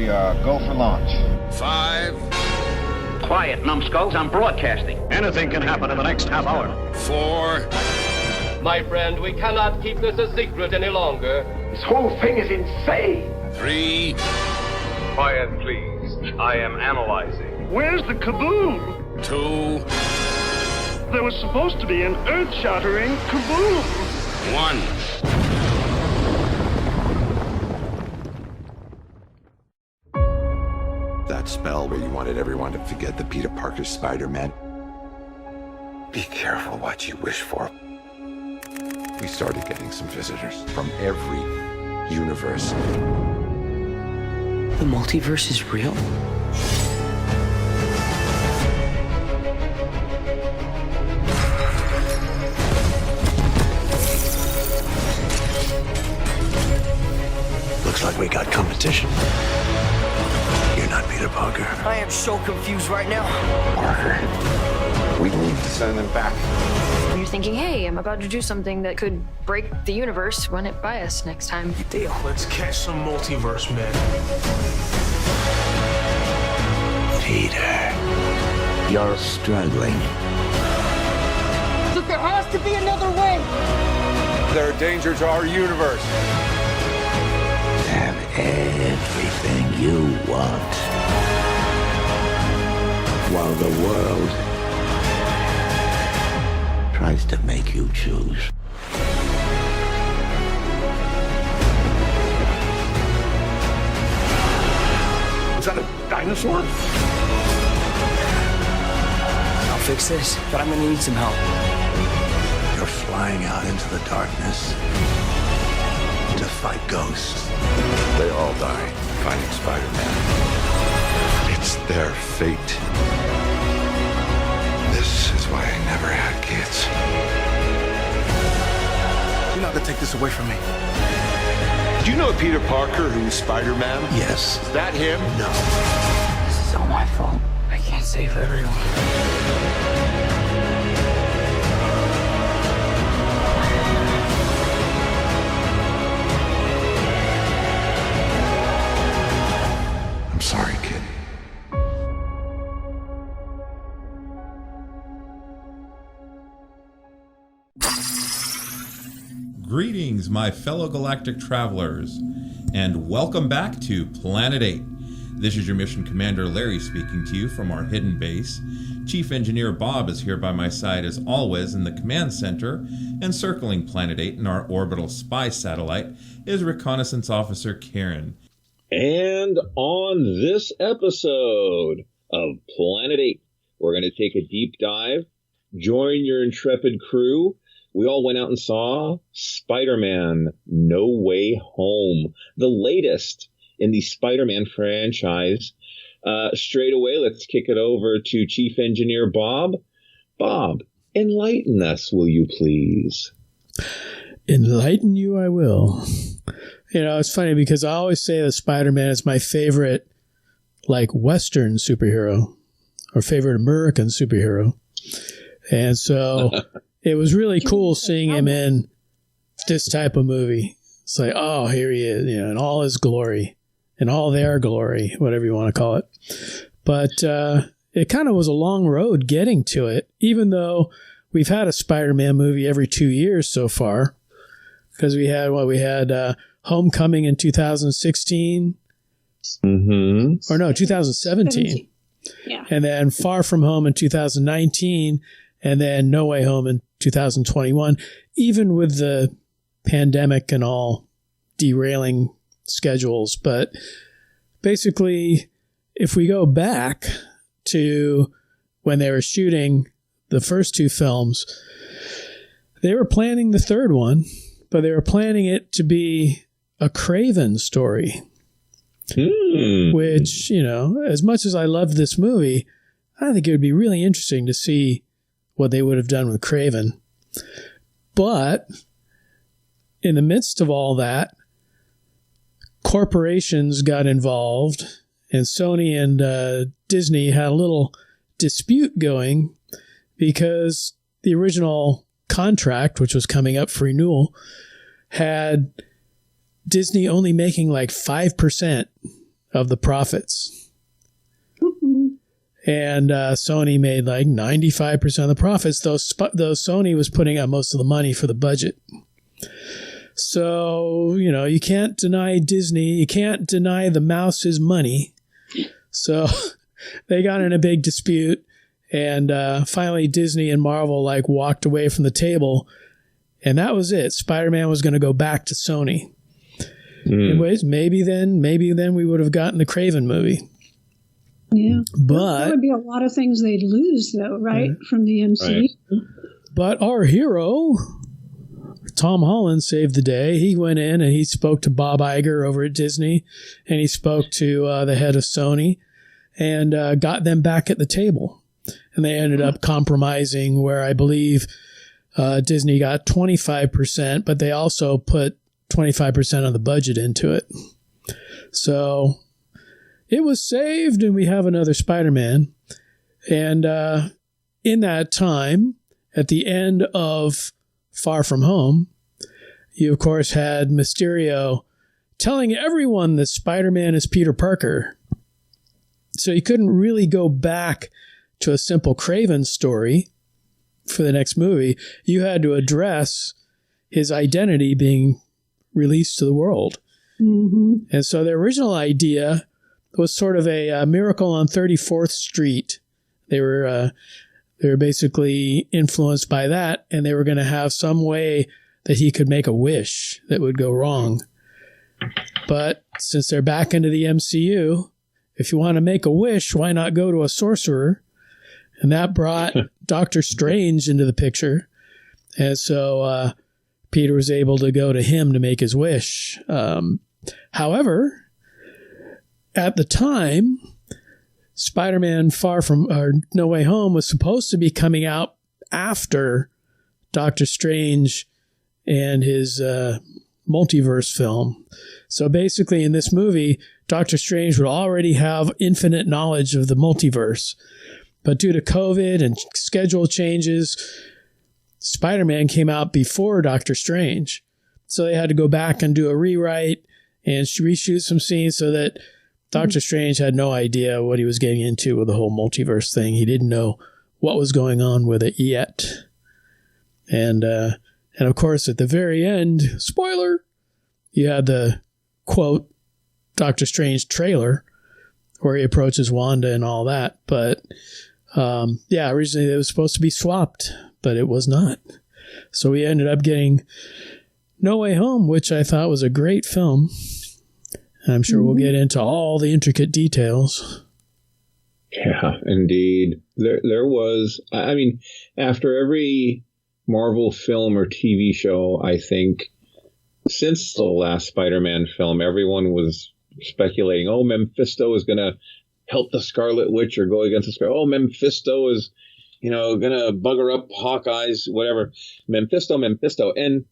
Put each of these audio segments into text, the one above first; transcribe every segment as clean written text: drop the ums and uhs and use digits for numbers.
go for launch. 5. Quiet, numbskulls. I'm broadcasting. Anything can happen in the next half hour. 4. My friend, we cannot keep this a secret any longer. This whole thing is insane. 3. Quiet, please. I am analyzing. Where's the kaboom? 2. There was supposed to be an earth-shattering kaboom. 1. That spell where you wanted everyone to forget the Peter Parker Spider-Man. Be careful what you wish for. We started getting some visitors from every universe. The multiverse is real? Looks like we got competition. You're not Peter Parker. I am so confused right now. Parker, we need to send them back. You're thinking, hey, I'm about to do something that could break the universe. Run it by us next time. Deal. Let's catch some multiverse men. Peter. You're struggling. Look, there has to be another way! They're a danger to our universe. Have everything you want. While the world tries to make you choose. Is that a dinosaur? I'll fix this, but I'm gonna need some help. You're flying out into the darkness to fight ghosts. They all die fighting Spider-Man. It's their fate. This is why I never had kids. You're not gonna take this away from me. Do you know Peter Parker who's Spider-Man? Yes. Is that him? No. This is all my fault. I can't save everyone. I'm sorry, kid. Greetings, my fellow galactic travelers, and welcome back to Planet 8. This is your mission commander Larry speaking to you from our hidden base. Chief Engineer Bob is here by my side as always in the command center, and circling Planet 8 in our orbital spy satellite is Reconnaissance Officer Karen. And on this episode of Planet 8, we're going to take a deep dive, join your intrepid crew. We all went out and saw Spider-Man No Way Home, the latest in the Spider-Man franchise. Straight away, let's kick it over to Chief Engineer Bob. Bob, enlighten us, will you please? Enlighten you I will. You know, it's funny because I always say that Spider-Man is my favorite, like, Western superhero or favorite American superhero. And so it was really cool seeing him in this type of movie. It's like, oh, here he is, you know, in all his glory, in all their glory, whatever you want to call it. But it kind of was a long road getting to it, even though we've had a Spider-Man movie every 2 years so far. Because we had Homecoming in 2016. Mm-hmm. Or no, 2017. Yeah. And then Far From Home in 2019. And then No Way Home in 2021. Even with the pandemic and all derailing schedules. But basically, if we go back to when they were shooting the first two films, they were planning the third one, but they were planning it to be a Craven story. Which, you know, as much as I loved this movie, I think it would be really interesting to see what they would have done with Craven. But in the midst of all that, corporations got involved, and Sony and Disney had a little dispute going because the original contract, which was coming up for renewal, had Disney only making like 5% of the profits. And Sony made like 95% of the profits, though Sony was putting out most of the money for the budget. So, you can't deny Disney. You can't deny the mouse's money. So they got in a big dispute. And finally, Disney and Marvel walked away from the table. And that was it. Spider-Man was going to go back to Sony. Anyways, maybe then we would have gotten the Craven movie. Yeah. But there would be a lot of things they'd lose, though, right? From the MCU. Right. But our hero, Tom Holland, saved the day. He went in and he spoke to Bob Iger over at Disney, and he spoke to the head of Sony, and got them back at the table. And they ended up compromising where I believe Disney got 25%, but they also put 25% of the budget into it. So it was saved, and we have another Spider-Man. And in that time, at the end of Far From Home, you, of course, had Mysterio telling everyone that Spider-Man is Peter Parker. So you couldn't really go back to a simple Craven story for the next movie. You had to address his identity being released to the world. Mm-hmm. And so the original idea was sort of a Miracle on 34th Street. They were basically influenced by that, and they were going to have some way that he could make a wish that would go wrong. But since they're back into the MCU, if you want to make a wish, why not go to a sorcerer? And that brought Doctor Strange into the picture. And so Peter was able to go to him to make his wish. However, at the time, Spider-Man No Way Home was supposed to be coming out after Doctor Strange and his multiverse film. So basically in this movie, Doctor Strange would already have infinite knowledge of the multiverse. But due to COVID and schedule changes, Spider-Man came out before Doctor Strange. So they had to go back and do a rewrite and reshoot some scenes so that Doctor Strange had no idea what he was getting into with the whole multiverse thing. He didn't know what was going on with it yet. And of course, at the very end, spoiler, you had the, quote, Doctor Strange trailer where he approaches Wanda and all that. But, originally it was supposed to be swapped, but it was not. So we ended up getting No Way Home, which I thought was a great film. And I'm sure we'll get into all the intricate details. Yeah, indeed. There was, I mean, after every Marvel film or TV show, I think, since the last Spider-Man film, everyone was speculating, Mephisto is going to help the Scarlet Witch or go against the Scarlet. Mephisto is, going to bugger up Hawkeye's, whatever. Mephisto. And,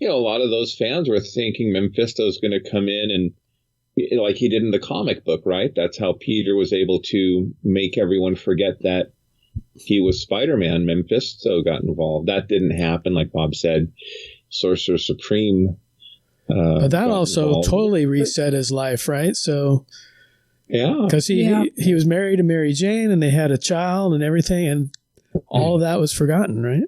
a lot of those fans were thinking Mephisto is going to come in and, like he did in the comic book, right? That's how Peter was able to make everyone forget that he was Spider-Man. Mephisto got involved. That didn't happen, like Bob said. Sorcerer Supreme. But that also involved. Totally reset his life, right? So, yeah, because he was married to Mary Jane, and they had a child and everything, and all of that was forgotten, right?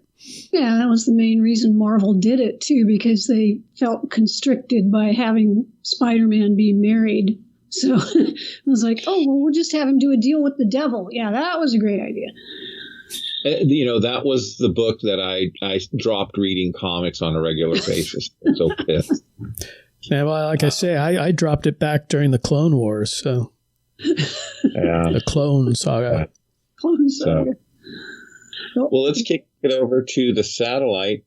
Yeah, that was the main reason Marvel did it, too, because they felt constricted by having Spider-Man be married. So it was like, we'll just have him do a deal with the devil. Yeah, that was a great idea. That was the book that I dropped reading comics on a regular basis. I'm so pissed. Yeah, well, like I say, I dropped it back during the Clone Wars, so. Yeah. The Clone Saga. Clone Saga. Well, let's kick it over to the satellite.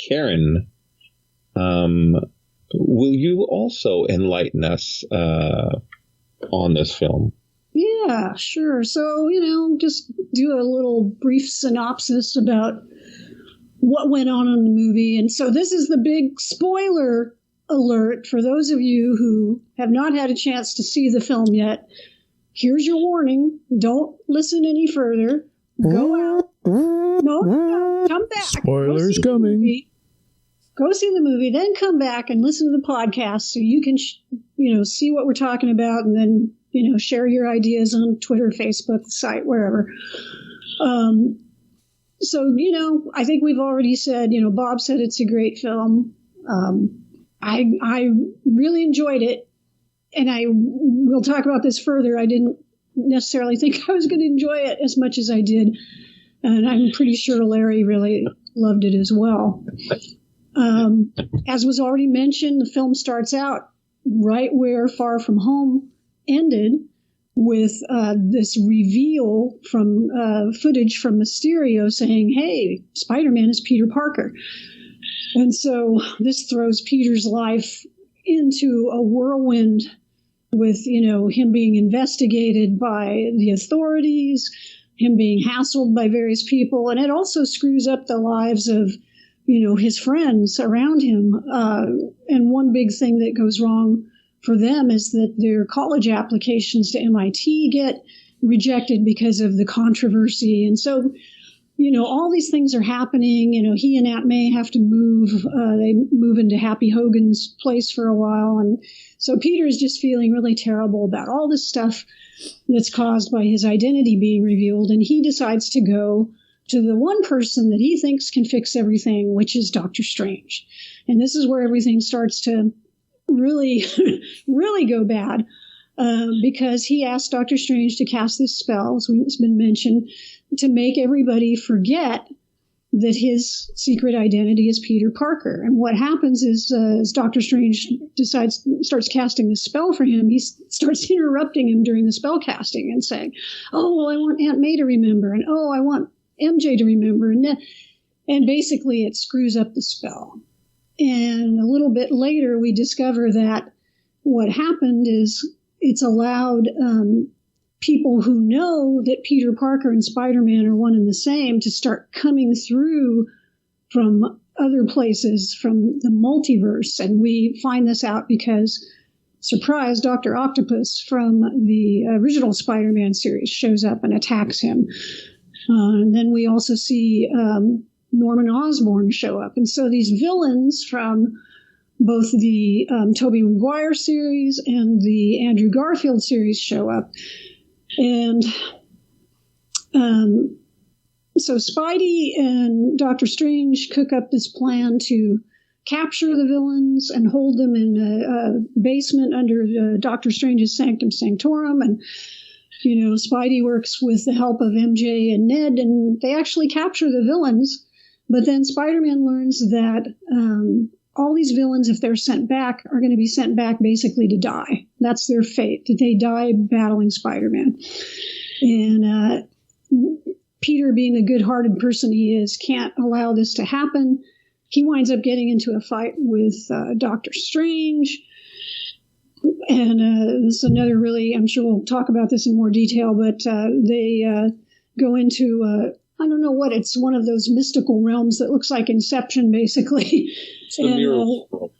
Karen, will you also enlighten us on this film? Yeah, sure. So, just do a little brief synopsis about what went on in the movie. And so this is the big spoiler alert for those of you who have not had a chance to see the film yet. Here's your warning. Don't listen any further. Go out. No, come back. Spoilers coming. go see the movie, then come back and listen to the podcast so you can, see what we're talking about, and then, share your ideas on Twitter, Facebook, the site, wherever. So, I think we've already said, Bob said it's a great film. I really enjoyed it, and we'll talk about this further. I didn't necessarily think I was going to enjoy it as much as I did, and I'm pretty sure Larry really loved it as well. As was already mentioned, the film starts out right where Far From Home ended, with this reveal from footage from Mysterio saying, "Hey, Spider-Man is Peter Parker." And so this throws Peter's life into a whirlwind with, him being investigated by the authorities, him being hassled by various people, and it also screws up the lives of, his friends around him. And one big thing that goes wrong for them is that their college applications to MIT get rejected because of the controversy. And so, all these things are happening. He and Aunt May have to move. They move into Happy Hogan's place for a while. And so Peter's just feeling really terrible about all this stuff that's caused by his identity being revealed. And he decides to go to the one person that he thinks can fix everything, which is Dr. Strange. And this is where everything starts to really, really go bad, because he asked Dr. Strange to cast this spell, as it's been mentioned, to make everybody forget that his secret identity is Peter Parker. And what happens is, as Dr. Strange starts casting the spell for him, he starts interrupting him during the spell casting and saying, "Oh, well, I want Aunt May to remember," and "Oh, I want MJ to remember," and basically it screws up the spell. And a little bit later, we discover that what happened is it's allowed people who know that Peter Parker and Spider-Man are one and the same to start coming through from other places, from the multiverse. And we find this out because, surprise, Dr. Octopus from the original Spider-Man series shows up and attacks him. And then we also see Norman Osborn show up. And so these villains from both the Tobey Maguire series and the Andrew Garfield series show up. And so Spidey and Doctor Strange cook up this plan to capture the villains and hold them in a basement under Doctor Strange's Sanctum Sanctorum. And Spidey works with the help of MJ and Ned, and they actually capture the villains. But then Spider-Man learns that all these villains, if they're sent back, are going to be sent back basically to die. That's their fate, that they die battling Spider-Man. And Peter, being the good-hearted person he is, can't allow this to happen. He winds up getting into a fight with Doctor Strange. And this is another really, I'm sure we'll talk about this in more detail, but they go into, I don't know what, it's one of those mystical realms that looks like Inception, basically. It's the mirror world.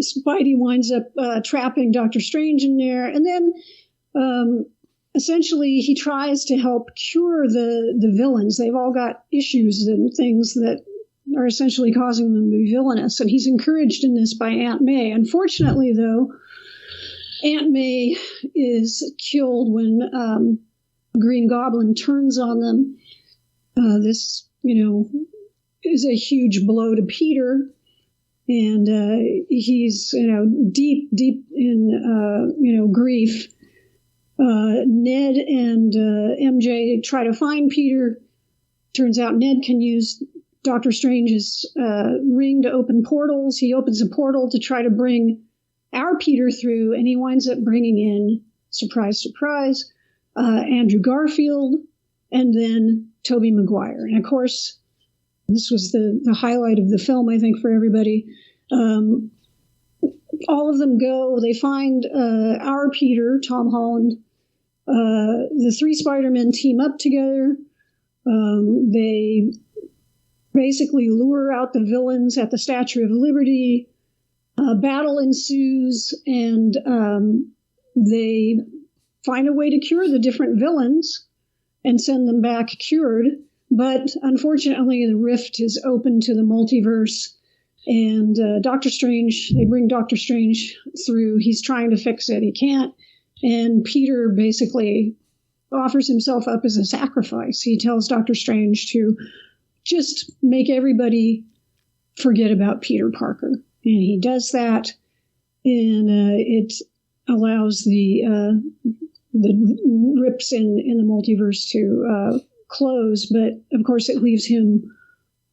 Spidey winds up trapping Doctor Strange in there. And then essentially he tries to help cure the villains. They've all got issues and things that are essentially causing them to be villainous. And he's encouraged in this by Aunt May. Unfortunately, though, Aunt May is killed when Green Goblin turns on them. This, is a huge blow to Peter. And he's, deep in, grief. Ned and MJ try to find Peter. Turns out Ned can use Doctor Strange's ring to open portals. He opens a portal to try to bring our Peter through, and he winds up bringing in, surprise, surprise, Andrew Garfield, and then Tobey Maguire. And of course, this was the highlight of the film, I think, for everybody. All of them go. They find our Peter, Tom Holland. The three Spider-Men team up together. They basically lure out the villains at the Statue of Liberty. Battle ensues, and they find a way to cure the different villains and send them back cured. But unfortunately, the rift is open to the multiverse, And they bring Doctor Strange through. He's trying to fix it. He can't. And Peter basically offers himself up as a sacrifice. He tells Doctor Strange to just make everybody forget about Peter Parker. And he does that, and it allows the rips in the multiverse to close. But, of course, it leaves him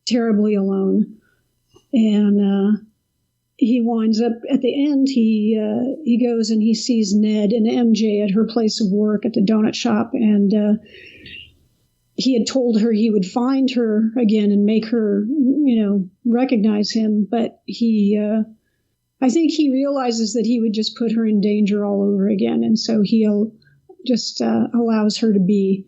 terribly alone. And he winds up at the end. He goes and he sees Ned and MJ at her place of work at the donut shop, and he had told her he would find her again and make her, recognize him. But I think he realizes that he would just put her in danger all over again, and so he'll just allows her to be.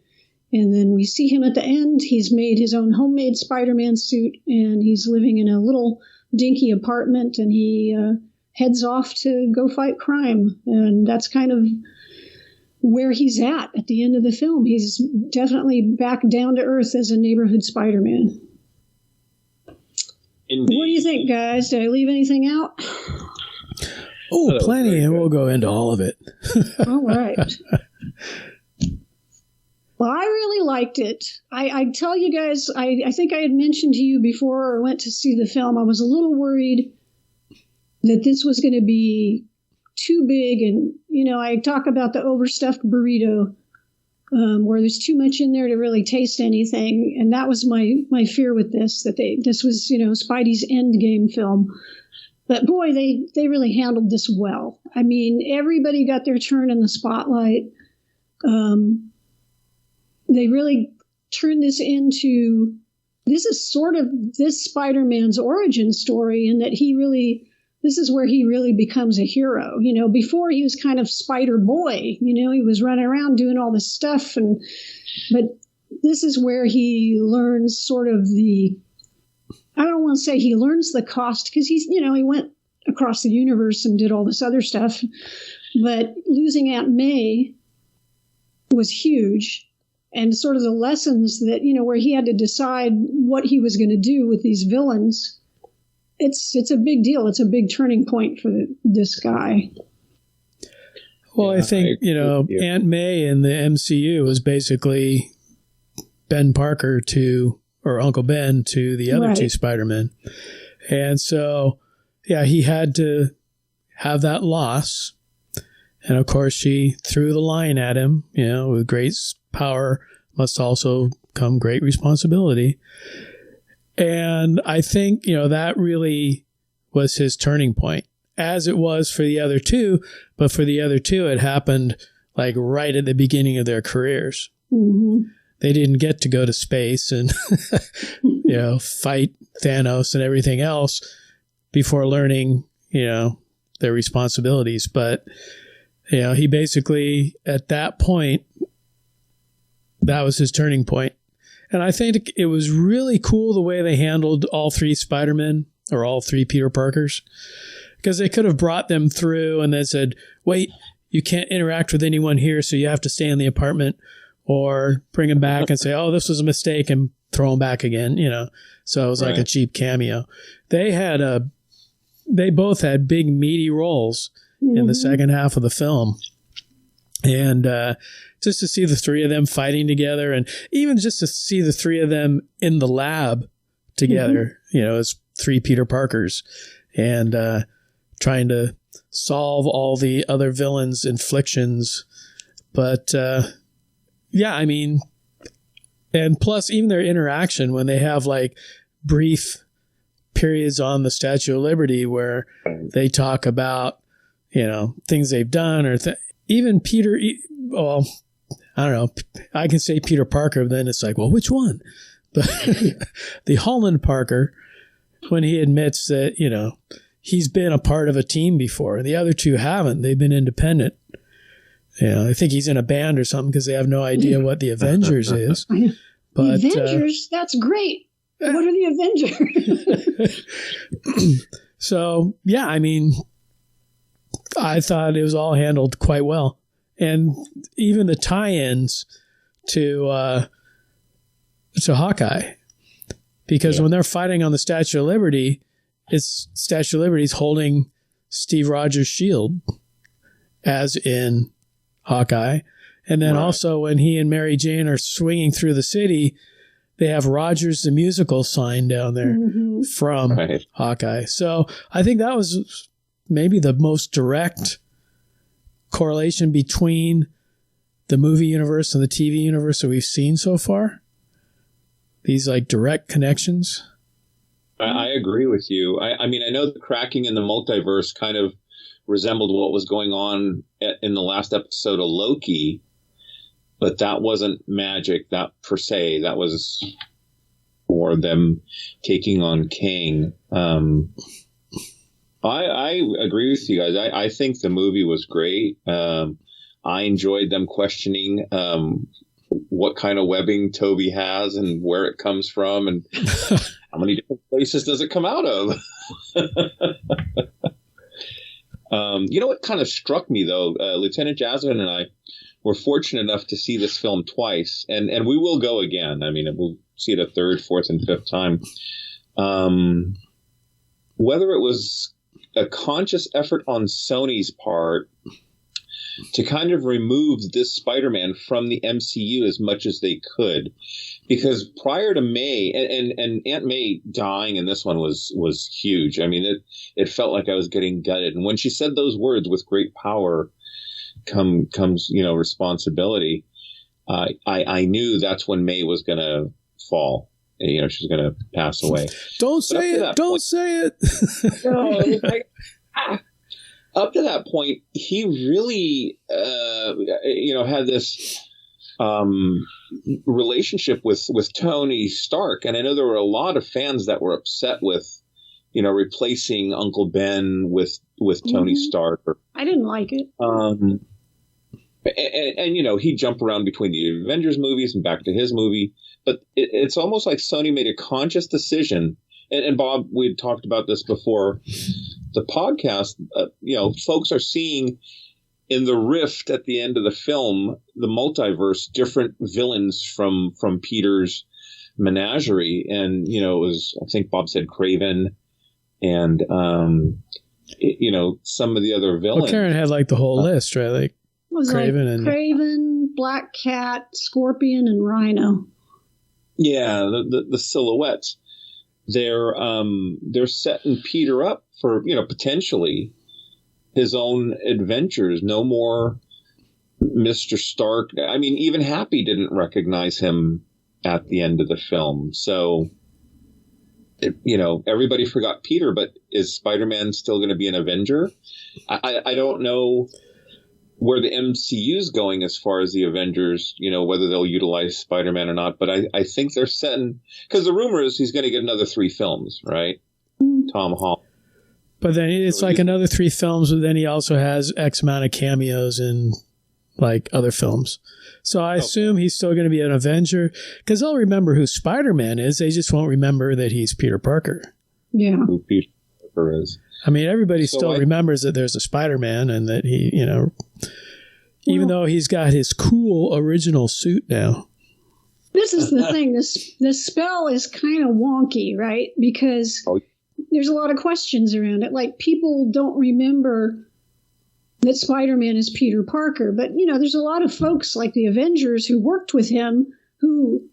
And then we see him at the end. He's made his own homemade Spider-Man suit, and he's living in a little dinky apartment, and he heads off to go fight crime. And that's kind of where he's at the end of the film. He's definitely back down to earth as a neighborhood Spider-Man. Indeed. What do you think, guys? Did I leave anything out? Oh, plenty, and we'll go into all of it. All right. Well, I really liked it. I tell you guys, I think I had mentioned to you before I went to see the film, I was a little worried that this was going to be too big. And, I talk about the overstuffed burrito, where there's too much in there to really taste anything. And that was my fear with this, that this was, Spidey's endgame film. But boy, they really handled this well. I mean, everybody got their turn in the spotlight. They really turned this into, this is sort of this Spider-Man's origin story, in that this is where he really becomes a hero. Before he was kind of Spider Boy, he was running around doing all this stuff. But this is where he learns sort of I don't want to say he learns the cost, because he went across the universe and did all this other stuff. But losing Aunt May was huge. And sort of the lessons that, where he had to decide what he was going to do with these villains. It's a big deal. It's a big turning point for this guy. Well, I think, Aunt May in the MCU was basically Ben Parker or Uncle Ben to the other two Spider-Men. And so, he had to have that loss. And of course, she threw the line at him, with great power must also come great responsibility. And I think, that really was his turning point, as it was for the other two. But for the other two, it happened like right at the beginning of their careers. Mm-hmm. They didn't get to go to space and, fight Thanos and everything else before learning, their responsibilities. But, he basically, at that point, that was his turning point. And I think it was really cool the way they handled all three Spider-Men, or all three Peter Parkers, because they could have brought them through and then said, wait, you can't interact with anyone here, so you have to stay in the apartment, or bring them back and say, oh, this was a mistake, and throw them back again, So it was like a cheap cameo. They both had big meaty roles in the second half of the film. And just to see the three of them fighting together, and even just to see the three of them in the lab together, as three Peter Parkers, and trying to solve all the other villains' inflictions. But and plus even their interaction when they have like brief periods on the Statue of Liberty where they talk about, things they've done, or even Peter, well, I don't know, I can say Peter Parker, but then it's like, well, which one? But the Holland Parker, when he admits that, he's been a part of a team before. The other two haven't. They've been independent. I think he's in a band or something, because they have no idea what the Avengers is. But, the Avengers? That's great. What are the Avengers? So, I thought it was all handled quite well. And even the tie-ins to Hawkeye, because when they're fighting on the Statue of Liberty, his Statue of Liberty is holding Steve Rogers' shield, as in Hawkeye. And then also when he and Mary Jane are swinging through the city, they have Rogers the Musical sign down there from Hawkeye. So I think that was maybe the most direct correlation between the movie universe and the TV universe that we've seen so far. These like direct connections. I agree with you. I mean, I know the cracking in the multiverse kind of resembled what was going on in the last episode of Loki, but that wasn't magic, that per se. That was more them taking on Kang. I agree with you guys. I think the movie was great. I enjoyed them questioning what kind of webbing Tobey has and where it comes from and how many different places does it come out of. You know what kind of struck me, though? Lieutenant Jasmine and I were fortunate enough to see this film twice, and we will go again. I mean, we'll see it a third, fourth, and fifth time. Whether it was a conscious effort on Sony's part to kind of remove this Spider-Man from the MCU as much as they could, because prior to May and Aunt May dying in this one was huge. I mean, it felt like I was getting gutted. And when she said those words, "with great power comes responsibility," I knew that's when May was going to fall. You know, she's going to pass away. Don't say it. Don't say it. Up to that point, he really, had this relationship with Tony Stark. And I know there were a lot of fans that were upset with, replacing Uncle Ben with Tony Stark. I didn't like it. And he jumped around between the Avengers movies and back to his movie. But it's almost like Sony made a conscious decision. And Bob, we had talked about this before the podcast. Folks are seeing in the rift at the end of the film, the multiverse, different villains from Peter's menagerie. And, it was, I think Bob said Kraven and, some of the other villains. Well, Karen had like the whole list, right? Like it was Kraven like Kraven, Black Cat, Scorpion, and Rhino. Yeah, the silhouettes. They're setting Peter up for, potentially his own adventures. No more Mr. Stark. I mean, even Happy didn't recognize him at the end of the film. So, everybody forgot Peter, but is Spider-Man still going to be an Avenger? I don't know where the MCU's going as far as the Avengers, whether they'll utilize Spider-Man or not. But I think they're setting, because the rumor is he's going to get another 3 films, right? Tom Holland. But then it's like another 3 films, but then he also has X amount of cameos in like other films. So I assume he's still going to be an Avenger, because they'll remember who Spider-Man is. They just won't remember that he's Peter Parker. Yeah. Who Peter Parker is. I mean, everybody still remembers that there's a Spider-Man and that he, even though he's got his cool original suit now. This is the thing. This spell is kind of wonky, right? Because there's a lot of questions around it. Like, people don't remember that Spider-Man is Peter Parker. But, there's a lot of folks like the Avengers who worked with him who,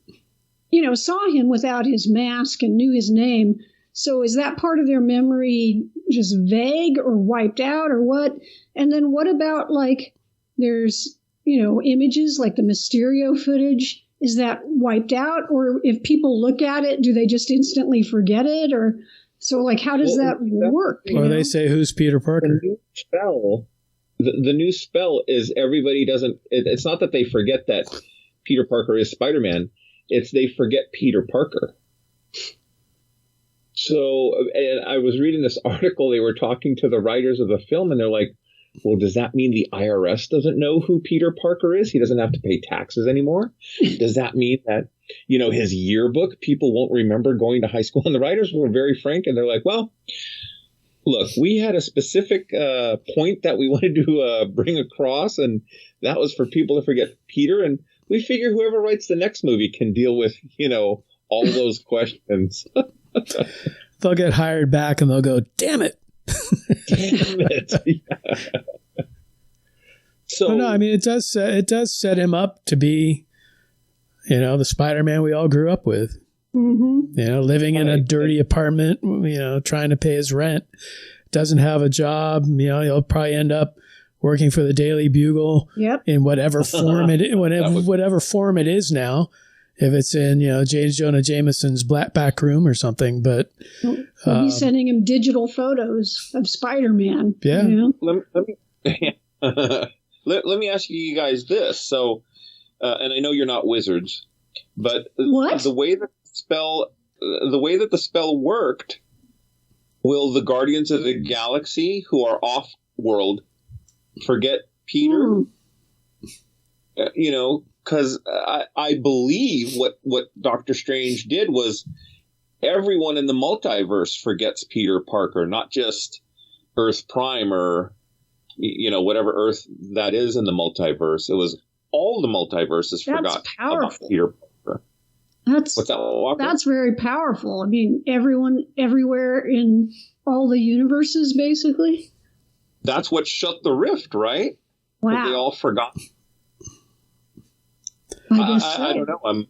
saw him without his mask and knew his name. So is that part of their memory just vague or wiped out or what? And then what about, like, there's, images like the Mysterio footage? Is that wiped out? Or if people look at it, do they just instantly forget it? Or so, like, how does that work? Or they say, who's Peter Parker? The new spell is everybody doesn't, it's not that they forget that Peter Parker is Spider-Man. It's they forget Peter Parker. So, and I was reading this article, they were talking to the writers of the film, and they're like, well, does that mean the IRS doesn't know who Peter Parker is? He doesn't have to pay taxes anymore? Does that mean that, his yearbook, people won't remember going to high school? And the writers were very frank, and they're like, well, look, we had a specific point that we wanted to bring across, and that was for people to forget Peter, and we figure whoever writes the next movie can deal with, all those questions. they'll get hired back and they'll go, damn it. Damn it. Yeah. So, but no, I mean, it does set him up to be, the Spider-Man we all grew up with. Mm-hmm. Living in a dirty apartment, trying to pay his rent, doesn't have a job. He'll probably end up working for the Daily Bugle in whatever form whatever form it is now. If it's in, James Jonah Jameson's back room or something, but we'll be sending him digital photos of Spider-Man. Yeah. Let me ask you guys this. So, and I know you're not wizards, but what? the way that the spell worked, will the Guardians of the Galaxy who are off world forget Peter? Because I believe what Doctor Strange did was everyone in the multiverse forgets Peter Parker, not just Earth Prime or, whatever Earth that is in the multiverse. It was all the multiverses forgot about Peter Parker. That's very powerful. I mean, everyone, everywhere in all the universes, basically. That's what shut the rift, right? Wow. That they all forgot. I guess so. I don't know.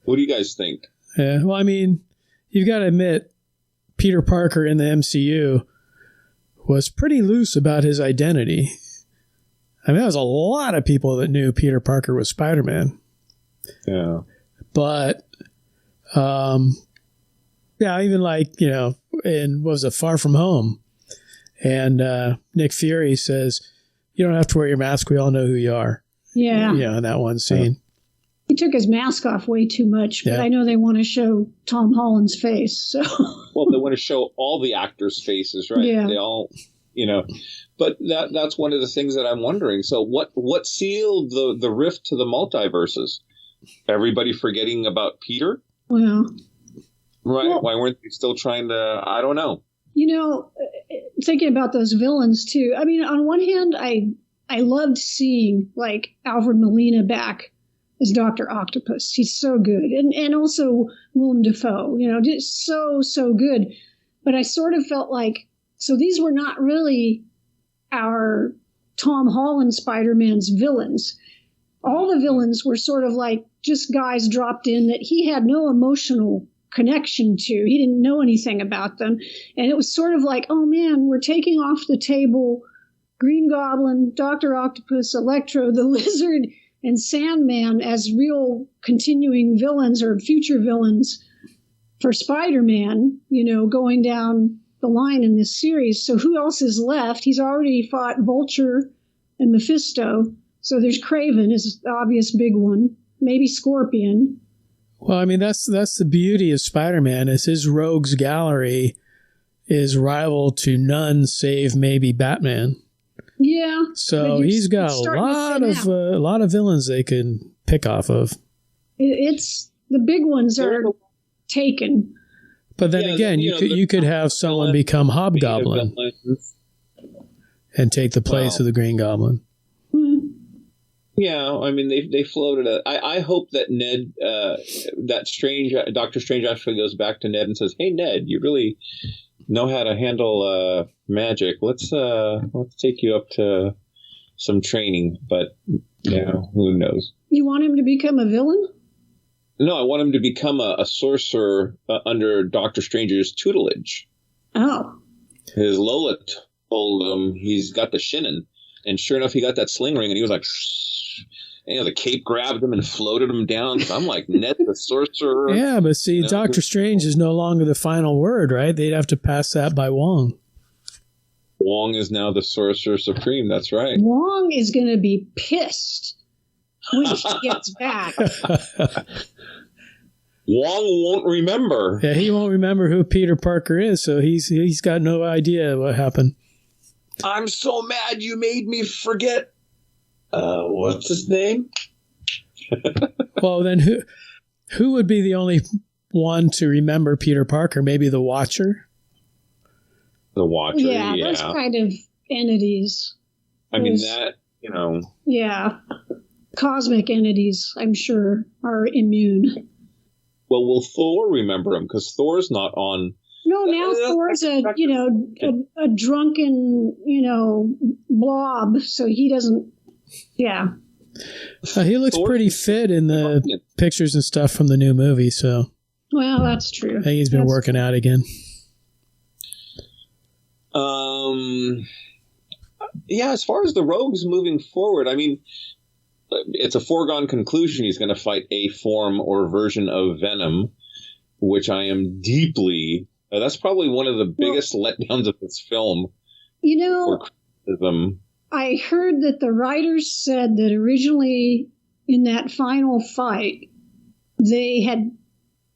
What do you guys think? Yeah, well, I mean, you've got to admit, Peter Parker in the MCU was pretty loose about his identity. I mean, there was a lot of people that knew Peter Parker was Spider-Man. Yeah. But, even like, in, what was it, Far From Home. And Nick Fury says, you don't have to wear your mask. We all know who you are. Yeah. In that one scene. He took his mask off way too much, but I know they want to show Tom Holland's face. So. Well, they want to show all the actors' faces, right? Yeah. They all, But that's one of the things that I'm wondering. So what sealed the rift to the multiverses? Everybody forgetting about Peter? Well. Right. Why weren't they still trying to? I don't know. Thinking about those villains too. I mean, on one hand, I loved seeing like Alfred Molina back as Dr. Octopus. He's so good. And also Willem Dafoe, just so good. But I sort of felt like, so these were not really our Tom Holland Spider-Man's villains. All the villains were sort of like just guys dropped in that he had no emotional connection to. He didn't know anything about them. And it was sort of like, oh man, we're taking off the table Green Goblin, Dr. Octopus, Electro, the Lizard, and Sandman as real continuing villains or future villains for Spider-Man, going down the line in this series. So who else is left? He's already fought Vulture and Mephisto. So there's Kraven is the obvious big one. Maybe Scorpion. Well, I mean, that's the beauty of Spider-Man is his rogues gallery is rival to none save maybe Batman. Yeah. So he's got a lot of villains they can pick off of. It's the big ones are taken. But then again, you could have someone become Hobgoblin and take the place of the Green Goblin. Yeah, I mean they floated it. I hope that Ned, Doctor Strange actually goes back to Ned and says, "Hey Ned, you really know how to handle magic. Let's take you up to some training." But who knows? You want him to become a villain? No, I want him to become a sorcerer under Doctor Strange's tutelage. Oh. His Lola told him he's got the shinin, and sure enough, he got that sling ring, and he was like. The cape grabbed him and floated him down. So I'm like, Ned the sorcerer. Yeah, but see, Doctor Strange is no longer the final word, right? They'd have to pass that by Wong. Wong is now the Sorcerer Supreme. That's right. Wong is going to be pissed when she gets back. Wong won't remember. Yeah, he won't remember who Peter Parker is, so he's got no idea what happened. I'm so mad you made me forget. What's his name? Well, then who would be the only one to remember Peter Parker? Maybe the Watcher? The Watcher, yeah. Those kind of entities. I mean, that, Yeah. Cosmic entities, I'm sure, are immune. Well, will Thor remember him? Because Thor's not on No, now Thor's a drunken, blob, so he doesn't, yeah. He looks pretty fit in the pictures and stuff from the new movie, so. Well, that's true. I think he's been working out again. Yeah, as far as the rogues moving forward, I mean, it's a foregone conclusion he's going to fight a form or version of Venom, which I am deeply... that's probably one of the biggest letdowns of this film. I heard that the writers said that originally in that final fight, they had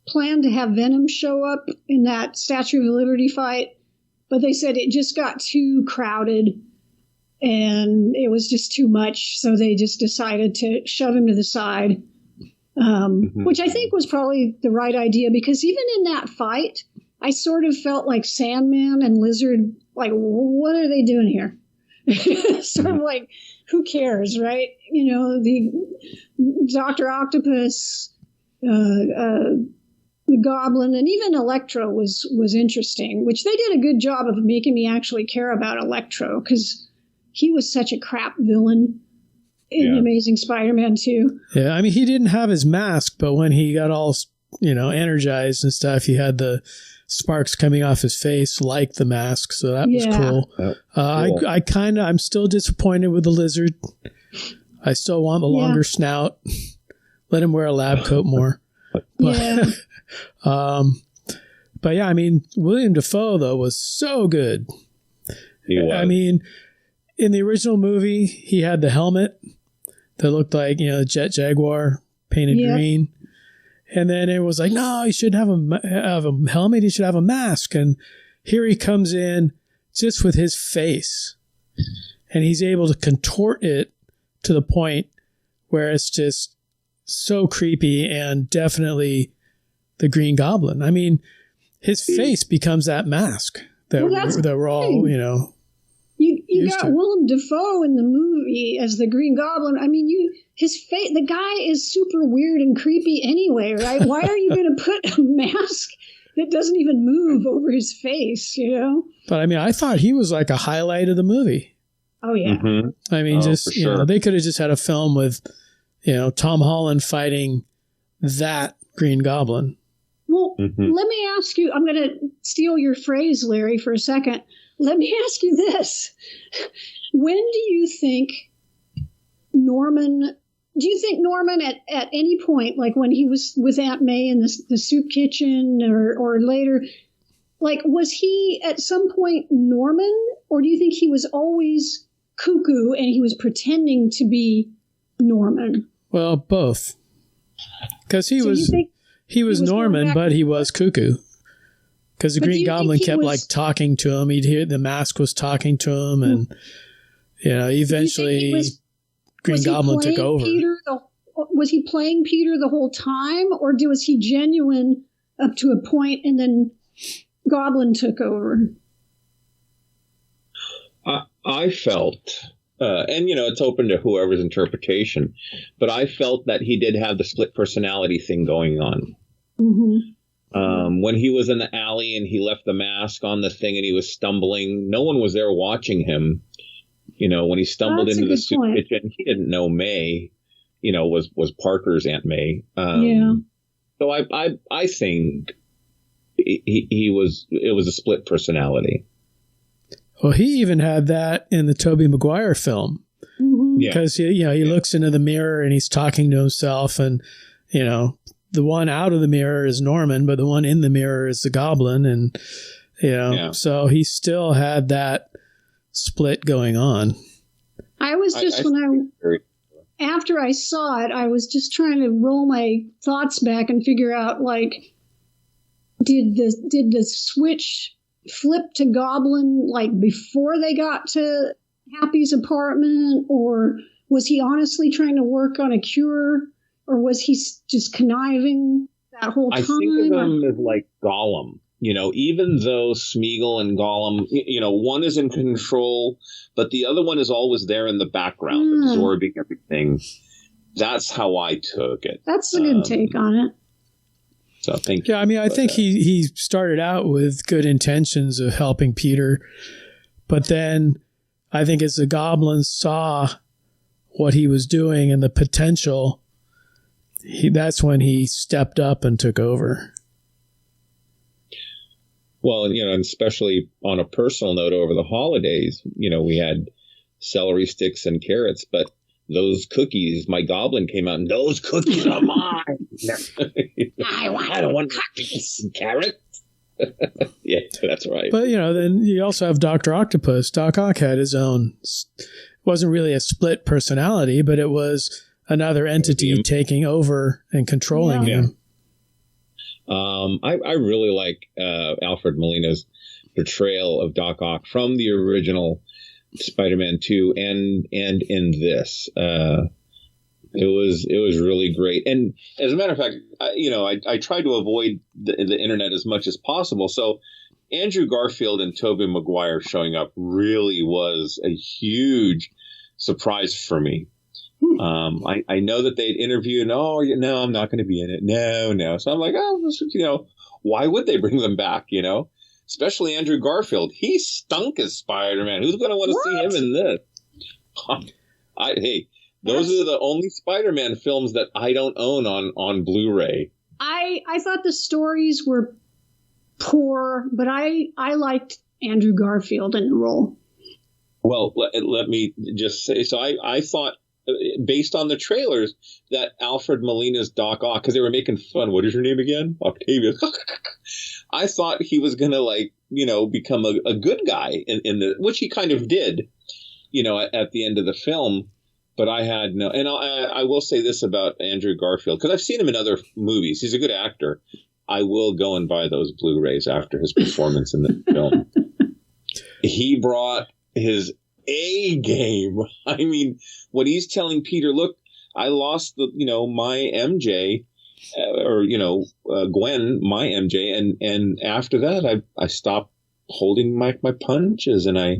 planned to have Venom show up in that Statue of Liberty fight, but they said it just got too crowded and it was just too much, so they just decided to shove him to the side, which I think was probably the right idea, because even in that fight, I sort of felt like Sandman and Lizard, like, what are they doing here? Sort of like, who cares, right? The Dr. Octopus, the Goblin, and even Electro was interesting, which they did a good job of making me actually care about Electro, because he was such a crap villain in Amazing Spider-Man 2. Yeah, I mean, he didn't have his mask, but when he got all, energized and stuff, he had the sparks coming off his face like the mask, so that was cool. Cool. I'm still disappointed with the Lizard. I still want the longer snout. Let him wear a lab coat more. But yeah, I mean, Willem Dafoe though was so good. He was. I mean, in the original movie, he had the helmet that looked like Jet Jaguar painted green. And then it was like, no, he shouldn't have a helmet. He should have a mask. And here he comes in just with his face. And he's able to contort it to the point where it's just so creepy and definitely the Green Goblin. I mean, his face becomes that mask that we're all, You got Willem Dafoe in the movie as the Green Goblin. I mean, his face, the guy is super weird and creepy anyway, right? Why are you going to put a mask that doesn't even move over his face, But I mean, I thought he was like a highlight of the movie. Oh, yeah. Mm-hmm. I mean, they could have just had a film with, Tom Holland fighting that Green Goblin. Well, let me ask you, I'm going to steal your phrase, Larry, for a second. Let me ask you this. When do you think Norman at any point, like when he was with Aunt May in the soup kitchen or later, like, was he at some point Norman, or do you think he was always cuckoo and he was pretending to be Norman? Well, both. Because he was Norman, but he was cuckoo. Because the Green Goblin kept talking to him. He'd hear the mask was talking to him, and eventually Green Goblin took over. Was he playing Peter the whole time, or was he genuine up to a point, and then Goblin took over? I felt, and it's open to whoever's interpretation, but I felt that he did have the split personality thing going on. Mm-hmm. When he was in the alley and he left the mask on the thing and he was stumbling, no one was there watching him. When he stumbled into the soup kitchen, he didn't know May, was Parker's Aunt May. So I think it was a split personality. Well, he even had that in the Tobey Maguire film. Mm-hmm. Because he looks into the mirror and he's talking to himself, and the one out of the mirror is Norman, but the one in the mirror is the Goblin. And, so he still had that split going on. I was just, after I saw it, I was just trying to roll my thoughts back and figure out, like, did the switch flip to Goblin, like, before they got to Happy's apartment, or was he honestly trying to work on a cure? Or was he just conniving that whole time? I think of him as like Gollum. Even though Smeagol and Gollum, one is in control, but the other one is always there in the background, absorbing everything. That's how I took it. That's a good take on it. So thank you. Yeah, I mean, I think he started out with good intentions of helping Peter, but then I think as the Goblin saw what he was doing and the potential, that's when he stepped up and took over. Well, and especially on a personal note, over the holidays, we had celery sticks and carrots, but those cookies, my Goblin came out, and those cookies are mine. I don't want cookies and carrots. Yeah, that's right. But, then you also have Dr. Octopus. Doc Ock had his own, wasn't really a split personality, but it was another entity taking over and controlling him. I really like Alfred Molina's portrayal of Doc Ock from the original Spider-Man 2 and in this. It was really great. And as a matter of fact, I tried to avoid the internet as much as possible. So Andrew Garfield and Tobey Maguire showing up really was a huge surprise for me. I know that they'd interviewed, no, I'm not going to be in it. No. So I'm like, why would they bring them back, Especially Andrew Garfield. He stunk as Spider-Man. Who's going to want to see him in this? Those are the only Spider-Man films that I don't own on Blu-ray. I thought the stories were poor, but I liked Andrew Garfield in the role. Well, let me just say, so I thought, based on the trailers, that Alfred Molina's Doc Ock, because they were making fun. What is your name again? Octavius. I thought he was going to become a good guy in the, which he kind of did, at the end of the film. But I had no, and I will say this about Andrew Garfield, because I've seen him in other movies. He's a good actor. I will go and buy those Blu-rays after his performance in the film. He brought his A game. I mean, when he's telling Peter, look, I lost my MJ, Gwen, my MJ. And after that, I stopped holding my punches, and I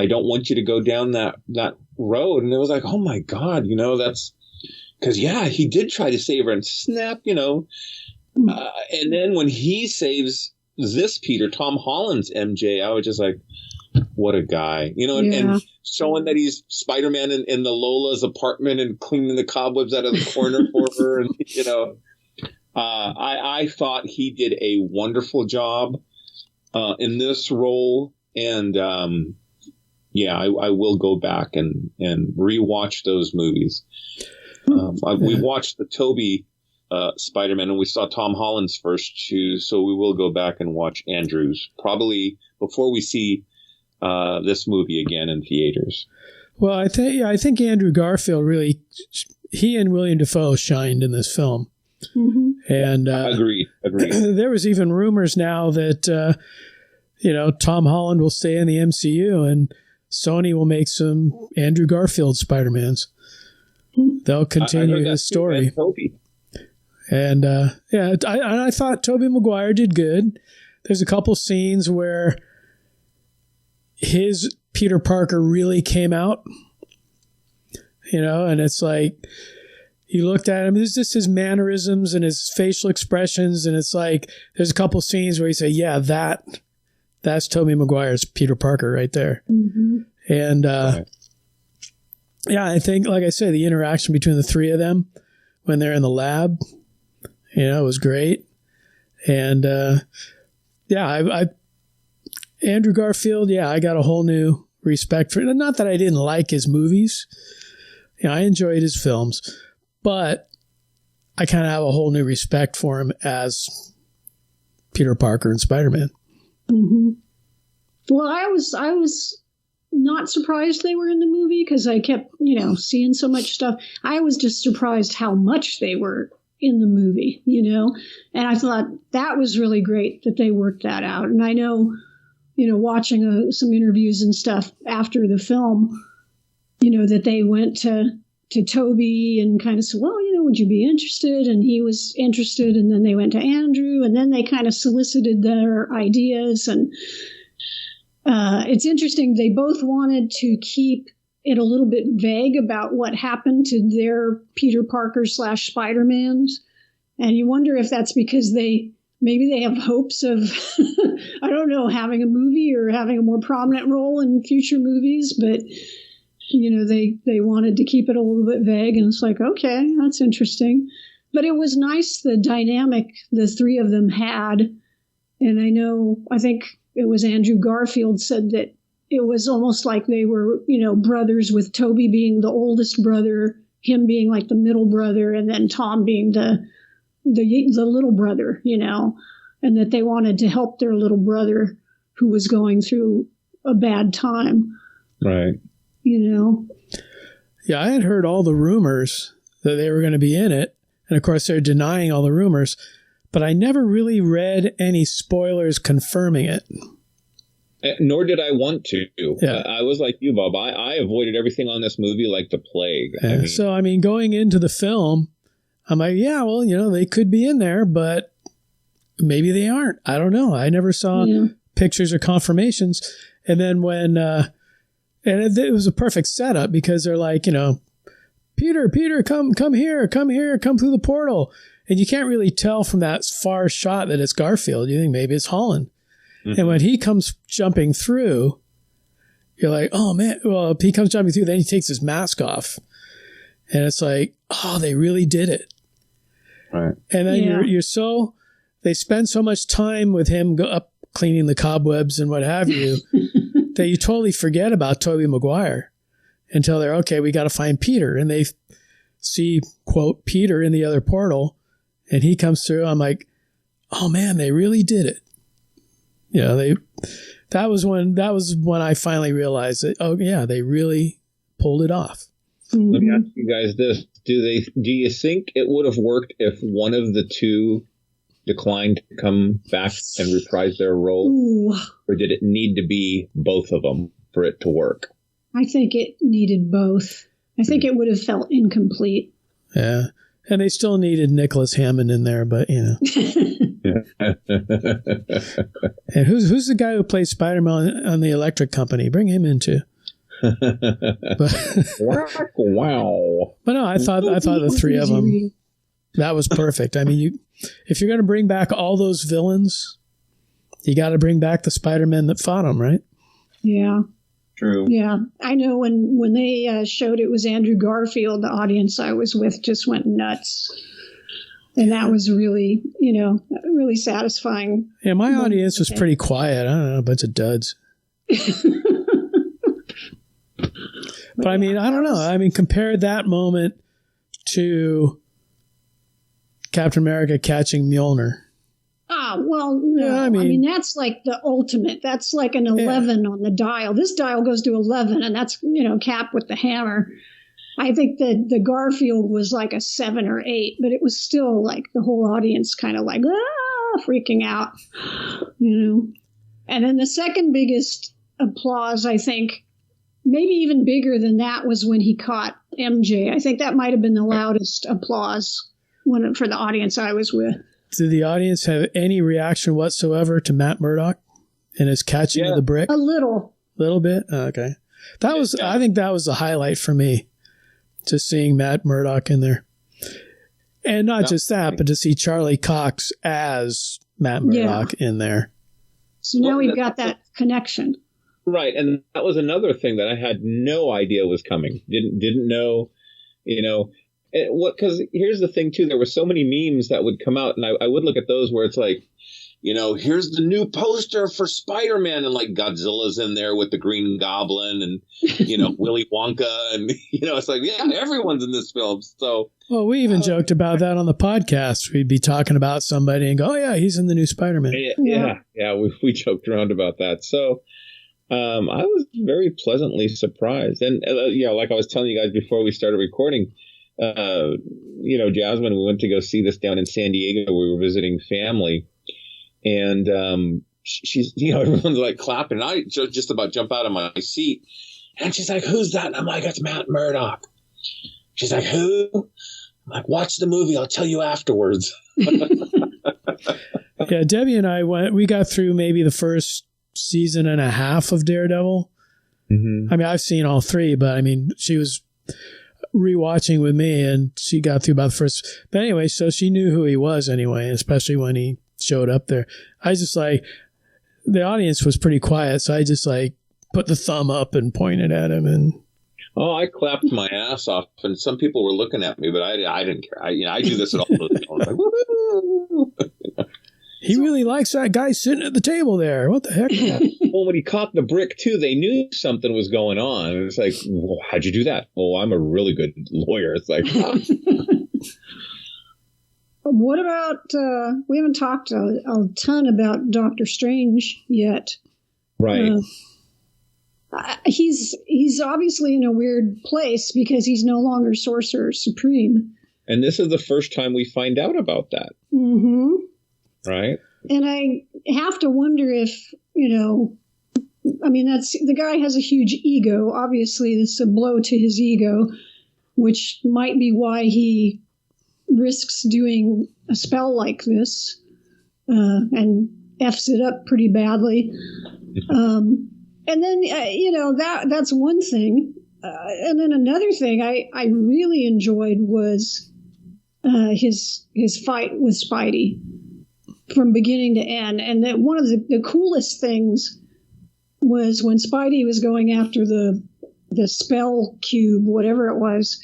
don't want you to go down that road. And it was like, oh my God, that's because, he did try to save her and snap, and then when he saves this Peter, Tom Holland's MJ, I was just like, what a guy, and showing that he's Spider-Man in the Lola's apartment and cleaning the cobwebs out of the corner for her. And, I thought he did a wonderful job in this role. And, I will go back and rewatch those movies. We watched the Tobey Spider-Man, and we saw Tom Holland's first two. So we will go back and watch Andrew's probably before we see this movie again in theaters. Well, I think Andrew Garfield really, he and William Dafoe shined in this film. Mm-hmm. And agreed. There was even rumors now that Tom Holland will stay in the MCU and Sony will make some Andrew Garfield Spider-Mans. They'll continue his story. And I thought Tobey Maguire did good. There's a couple scenes where his Peter Parker really came out, and it's like you looked at him, it's just his mannerisms and his facial expressions, and it's like there's a couple scenes where you say, yeah, that's Tobey Maguire's Peter Parker right there. Mm-hmm. And I think, like I said, the interaction between the three of them when they're in the lab, was great. And Andrew Garfield, I got a whole new respect for it. Not that I didn't like his movies. I enjoyed his films, but I kind of have a whole new respect for him as Peter Parker and Spider-Man. Mm-hmm. Well, I was not surprised they were in the movie because I kept, seeing so much stuff. I was just surprised how much they were in the movie, and I thought that was really great that they worked that out. And I know, watching some interviews and stuff after the film, that they went to Tobey and kind of said, well, would you be interested? And he was interested. And then they went to Andrew, and then they kind of solicited their ideas. And it's interesting. They both wanted to keep it a little bit vague about what happened to their Peter Parker / Spider-Mans. And you wonder if that's because maybe they have hopes of, I don't know, having a movie or having a more prominent role in future movies, but, they wanted to keep it a little bit vague, and it's like, okay, that's interesting. But it was nice, the dynamic the three of them had. And I think it was Andrew Garfield said that it was almost like they were, brothers, with Tobey being the oldest brother, him being like the middle brother, and then Tom being the little brother, and that they wanted to help their little brother who was going through a bad time. Right. Yeah, I had heard all the rumors that they were going to be in it. And of course, they're denying all the rumors. But I never really read any spoilers confirming it. Nor did I want to. Yeah. I was like you, Bob. I avoided everything on this movie like the plague. Yeah. Going into the film, I'm like, yeah, well, they could be in there, but maybe they aren't. I don't know. I never saw pictures or confirmations. And then when, and it was a perfect setup, because they're like, Peter, come here, come through the portal. And you can't really tell from that far shot that it's Garfield. You think maybe it's Holland. Mm-hmm. And when he comes jumping through, you're like, oh man, well, if he comes jumping through, then he takes his mask off. And it's like, oh, they really did it. Right. And then they spend so much time with him up cleaning the cobwebs and what have you, that you totally forget about Tobey Maguire until they're, okay, we got to find Peter. And they see, quote, Peter in the other portal, and he comes through. I'm like, oh man, they really did it. That was when I finally realized that, oh yeah, they really pulled it off. Let me ask you guys this. Do you think it would have worked if one of the two declined to come back and reprise their role? Ooh. Or did it need to be both of them for it to work? I think it needed both. I think it would have felt incomplete. Yeah. And they still needed Nicholas Hammond in there, but And who's the guy who plays Spider-Man on the Electric Company? Bring him in too. Wow. But no, I thought the three of them, that was perfect. If you're going to bring back all those villains, you got to bring back the Spider-Man that fought them, right? Yeah. True. Yeah. I know when they showed it was Andrew Garfield, the audience I was with just went nuts. And that was really, really satisfying. Yeah, my audience was pretty quiet. I don't know, a bunch of duds. But I don't know. Compare that moment to Captain America catching Mjolnir. Well, no. Yeah, that's like the ultimate. That's like an 11 on the dial. This dial goes to 11, and that's, Cap with the hammer. I think that the Garfield was like a 7 or 8, but it was still like the whole audience kind of like, freaking out, And then the second biggest applause, I think, maybe even bigger than that, was when he caught MJ. I think that might have been the loudest applause for the audience I was with. Did the audience have any reaction whatsoever to Matt Murdock and his catching of the brick? A little bit? Oh, okay. I think that was the highlight for me, just seeing Matt Murdock in there. And not just that, but to see Charlie Cox as Matt Murdock in there. So now we've got that connection. Right, and that was another thing that I had no idea was coming. Didn't know, because here's the thing too. There were so many memes that would come out, and I would look at those where it's like, here's the new poster for Spider-Man, and like Godzilla's in there with the Green Goblin, and Willy Wonka, and it's like, yeah, everyone's in this film. So, well, we even joked about that on the podcast. We'd be talking about somebody and go, "Oh yeah, he's in the new Spider-Man." Yeah. We joked around about that. So. I was very pleasantly surprised. And, like I was telling you guys before we started recording, Jasmine, we went to go see this down in San Diego. We were visiting family. And she's, everyone's like clapping. And I just about jump out of my seat. And she's like, who's that? And I'm like, it's Matt Murdock. She's like, who? I'm like, watch the movie. I'll tell you afterwards. Yeah, Debbie and I we got through maybe the first season and a half of Daredevil. Mm-hmm. I've seen all three, but she was rewatching with me, and she got through about the first. But anyway, so she knew who he was anyway, especially when he showed up there. I just like, the audience was pretty quiet, so I just like put the thumb up and pointed at him. And I clapped my ass off, and some people were looking at me, but I didn't care. I do this at all. I was like, woo! He really likes that guy sitting at the table there. What the heck? Well, when he caught the brick, too, they knew something was going on. And it's like, well, how'd you do that? Oh, I'm a really good lawyer. It's like... What about, we haven't talked a ton about Doctor Strange yet. Right. He's obviously in a weird place because he's no longer Sorcerer Supreme. And this is the first time we find out about that. Mm-hmm. Right. And I have to wonder if, the guy has a huge ego. Obviously, this is a blow to his ego, which might be why he risks doing a spell like this and F's it up pretty badly. And then, that's one thing. And then another thing I really enjoyed was his fight with Spidey from beginning to end. And that one of the coolest things was when Spidey was going after the spell cube, whatever it was,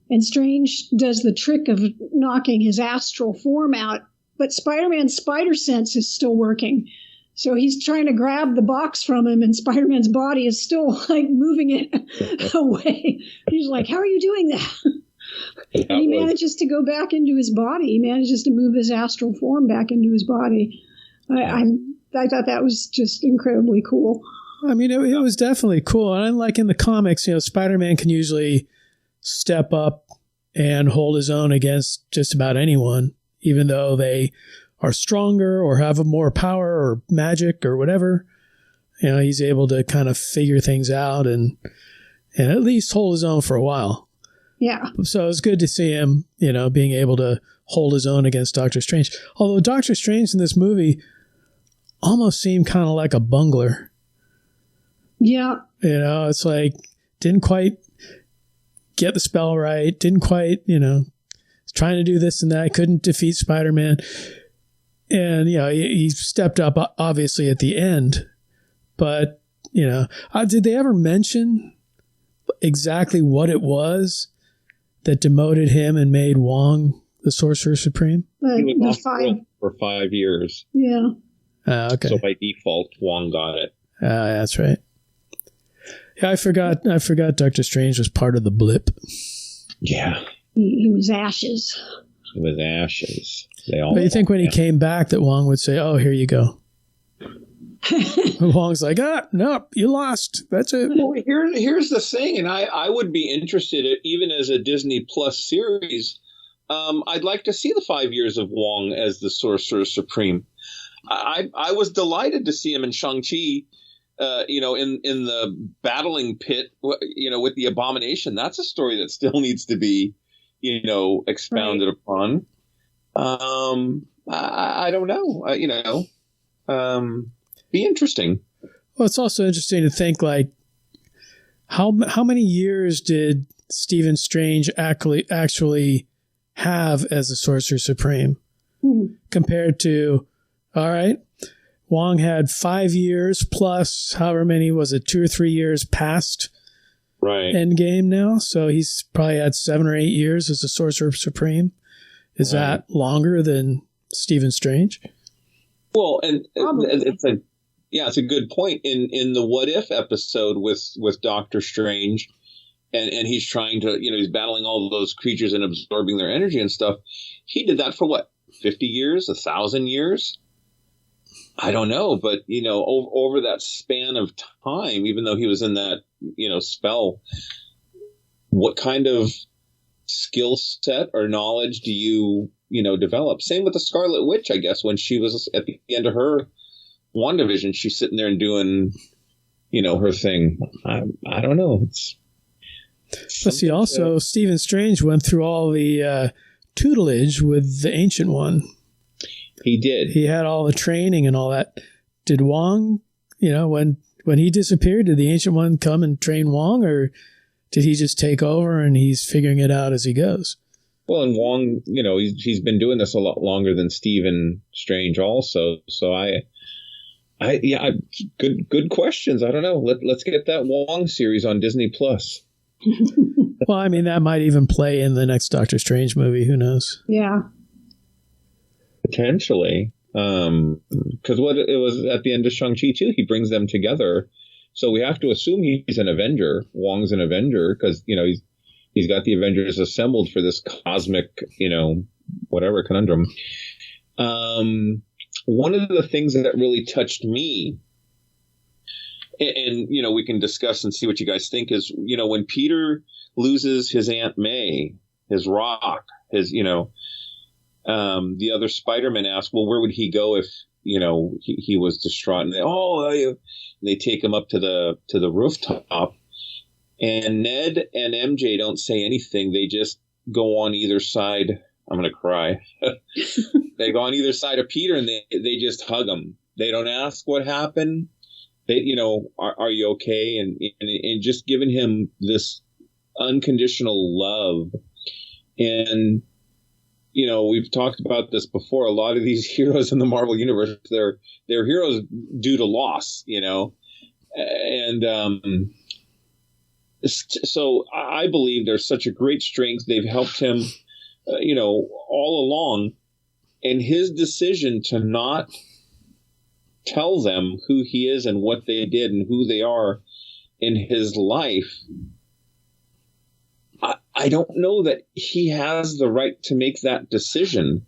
and Strange does the trick of knocking his astral form out, but Spider-Man's spider sense is still working. So he's trying to grab the box from him, and Spider-Man's body is still like moving it away. He's like, how are you doing that? And he manages to go back into his body. He manages to move his astral form back into his body. I thought that was just incredibly cool. I mean, it was definitely cool. And unlike in the comics, Spider-Man can usually step up and hold his own against just about anyone, even though they are stronger or have more power or magic or whatever. He's able to kind of figure things out and at least hold his own for a while. Yeah. So it was good to see him, being able to hold his own against Doctor Strange. Although Doctor Strange in this movie almost seemed kind of like a bungler. Yeah. It's like, didn't quite get the spell right, didn't quite, trying to do this and that, couldn't defeat Spider-Man. And, he stepped up, obviously, at the end. But, did they ever mention exactly what it was that demoted him and made Wong the Sorcerer Supreme? He was off for 5 years. Yeah. Okay. So by default, Wong got it. That's right. Yeah, I forgot Doctor Strange was part of the blip. Yeah. He was ashes. He was ashes. But you think when he came back that Wong would say, oh, here you go. Wong's like, no, you lost. That's it. Well, here's the thing, and I would be interested, even as a Disney Plus series, I'd like to see the 5 years of Wong as the Sorcerer Supreme. I was delighted to see him in Shang-Chi, in the battling pit, with the Abomination. That's a story that still needs to be, expounded upon. I don't know. Be interesting. Well, it's also interesting to think, like, how many years did Stephen Strange actually have as the Sorcerer Supreme compared to, all right, Wong had 5 years plus however many, was it 2 or 3 years past Endgame now? So he's probably had 7 or 8 years as the Sorcerer Supreme. Is that longer than Stephen Strange? Well, and it's a good point. In the What If episode with Doctor Strange, and he's trying to, he's battling all those creatures and absorbing their energy and stuff. He did that for what, 50 years, 1,000 years? I don't know, but over that span of time, even though he was in that spell, what kind of skill set or knowledge do you develop? Same with the Scarlet Witch, I guess, when she was at the end of her WandaVision, she's sitting there and doing her thing. I don't know. But see, also Stephen Strange went through all the tutelage with the Ancient One. He did. He had all the training and all that. Did Wong, when he disappeared, did the Ancient One come and train Wong, or did he just take over and he's figuring it out as he goes? Well, and Wong, he's been doing this a lot longer than Stephen Strange also. So good questions. I don't know. Let's get that Wong series on Disney Plus. Well, I mean, that might even play in the next Doctor Strange movie. Who knows? Yeah. Potentially. Because what it was at the end of Shang-Chi too, he brings them together. So we have to assume he's an Avenger. Wong's an Avenger because, he's got the Avengers assembled for this cosmic, whatever conundrum. One of the things that really touched me, and we can discuss and see what you guys think, is, when Peter loses his Aunt May, his rock, his, the other Spider-Man asks, well, where would he go if, he was distraught? And they take him up to the rooftop. And Ned and MJ don't say anything. They just go on either side. I'm going to cry. They go on either side of Peter and they just hug him. They don't ask what happened. They, are you okay? And just giving him this unconditional love. And, we've talked about this before. A lot of these heroes in the Marvel Universe, they're heroes due to loss, and, so I believe there's such a great strength. They've helped him, all along. And his decision to not tell them who he is and what they did and who they are in his life, I don't know that he has the right to make that decision.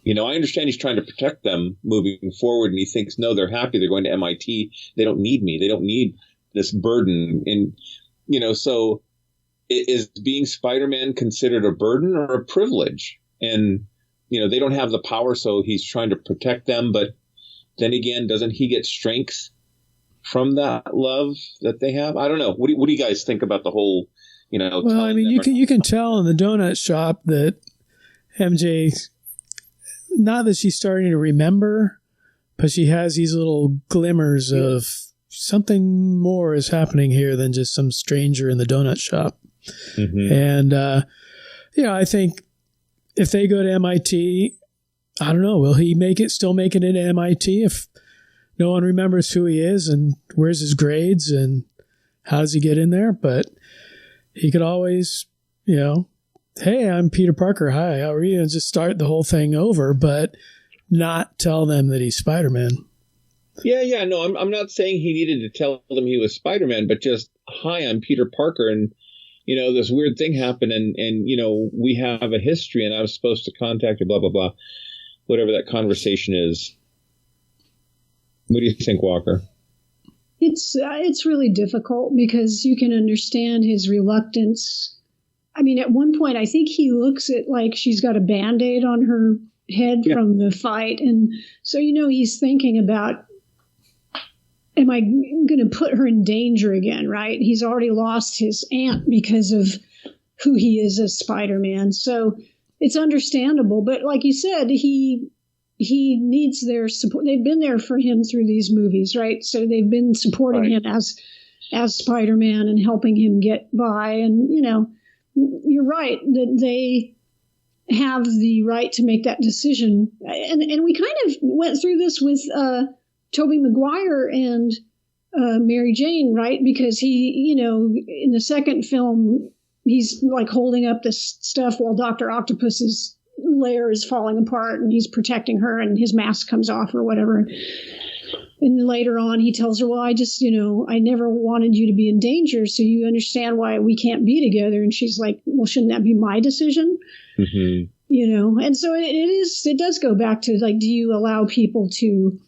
I understand he's trying to protect them moving forward, and he thinks, no, they're happy. They're going to MIT. They don't need me. They don't need this burden. And so is being Spider-Man considered a burden or a privilege? And, they don't have the power, so he's trying to protect them. But then again, doesn't he get strength from that love that they have? I don't know. What do you guys think about the whole, Well, I mean, you can tell in the donut shop that MJ, not that she's starting to remember, but she has these little glimmers of something more is happening here than just some stranger in the donut shop. Mm-hmm. And, I think if they go to MIT, I don't know, will he still make it into MIT if no one remembers who he is and where's his grades and how does he get in there? But he could always, hey, I'm Peter Parker. Hi, how are you? And just start the whole thing over, but not tell them that he's Spider-Man. Yeah. No, I'm not saying he needed to tell them he was Spider-Man, but just, hi, I'm Peter Parker. And, this weird thing happened and, we have a history and I was supposed to contact you, blah, blah, blah. Whatever that conversation is. What do you think, Walker? It's really difficult because you can understand his reluctance. I mean, at one point, I think he looks at like she's got a Band-Aid on her head from the fight. And so, he's thinking about, am I going to put her in danger again, right? He's already lost his aunt because of who he is as Spider-Man. So it's understandable. But like you said, he needs their support. They've been there for him through these movies, right? So they've been supporting him as Spider-Man and helping him get by. And, you're right that they have the right to make that decision. And we kind of went through this with Tobey Maguire and Mary Jane, right? Because he, in the second film, he's like holding up this stuff while Dr. Octopus's lair is falling apart and he's protecting her and his mask comes off or whatever. And later on, he tells her, well, I just, I never wanted you to be in danger. So you understand why we can't be together. And she's like, well, shouldn't that be my decision? Mm-hmm. And so it does go back to like, do you allow people to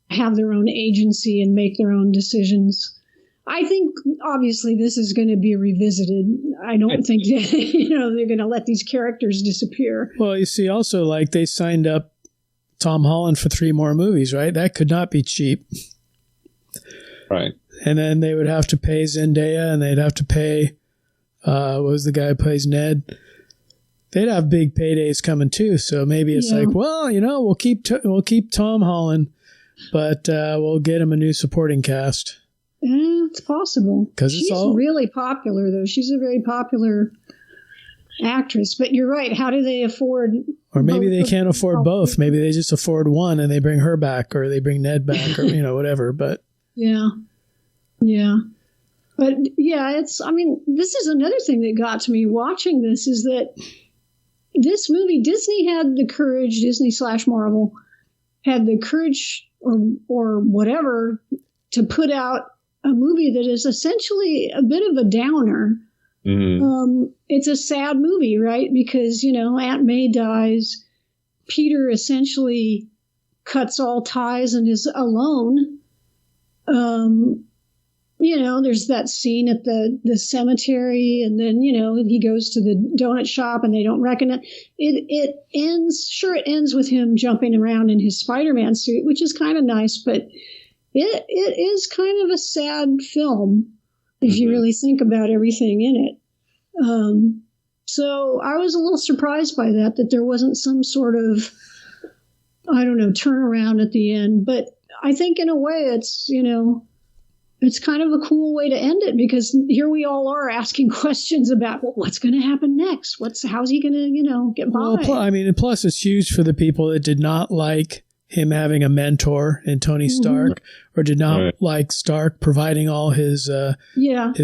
have their own agency and make their own decisions? I think obviously this is going to be revisited. I don't think that, they're going to let these characters disappear. Well, you see also like they signed up Tom Holland for 3 more movies, right? That could not be cheap. Right. And then they would have to pay Zendaya and they'd have to pay, what was the guy who plays Ned? They'd have big paydays coming too. So maybe it's like, well, we'll keep Tom Holland, but we'll get him a new supporting cast. It's possible. Because she's really popular, though. She's a very popular actress. But you're right. How do they afford? Or maybe they can't afford both. Maybe they just afford one and they bring her back, or they bring Ned back, or whatever. But yeah. But yeah, this is another thing that got to me watching this, is that this movie, Disney had the courage, Disney/Marvel had the courage or whatever to put out a movie that is essentially a bit of a downer. Mm-hmm. It's a sad movie, right? Because, Aunt May dies. Peter essentially cuts all ties and is alone. There's that scene at the cemetery, and then, he goes to the donut shop and they don't recognize it. It ends with him jumping around in his Spider-Man suit, which is kind of nice, but it is kind of a sad film if you really think about everything in it. So I was a little surprised by that there wasn't some sort of, turnaround at the end. But I think in a way it's, it's kind of a cool way to end it, because here we all are asking questions about what's going to happen next. How's he going to, get by? Well, plus it's huge for the people that did not like him having a mentor in Tony Stark, or did not like Stark providing all his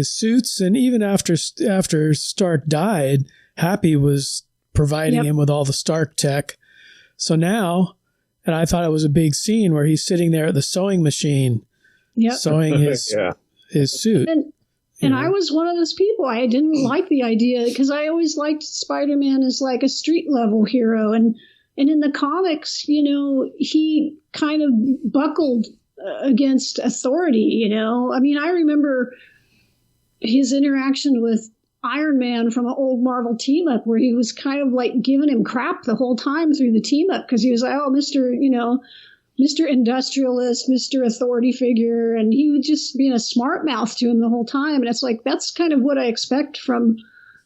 suits. And even after Stark died, Happy was providing him with all the Stark tech. So now, and I thought it was a big scene where he's sitting there at the sewing machine, sewing his suit. And I was one of those people. I didn't like the idea, because I always liked Spider-Man as like a street level hero. And in the comics, he kind of buckled against authority, I remember his interaction with Iron Man from an old Marvel team up, where he was kind of like giving him crap the whole time through the team up, because he was like, oh, Mr. Industrialist, Mr. Authority figure. And he would just be a smart mouth to him the whole time. And it's like, that's kind of what I expect from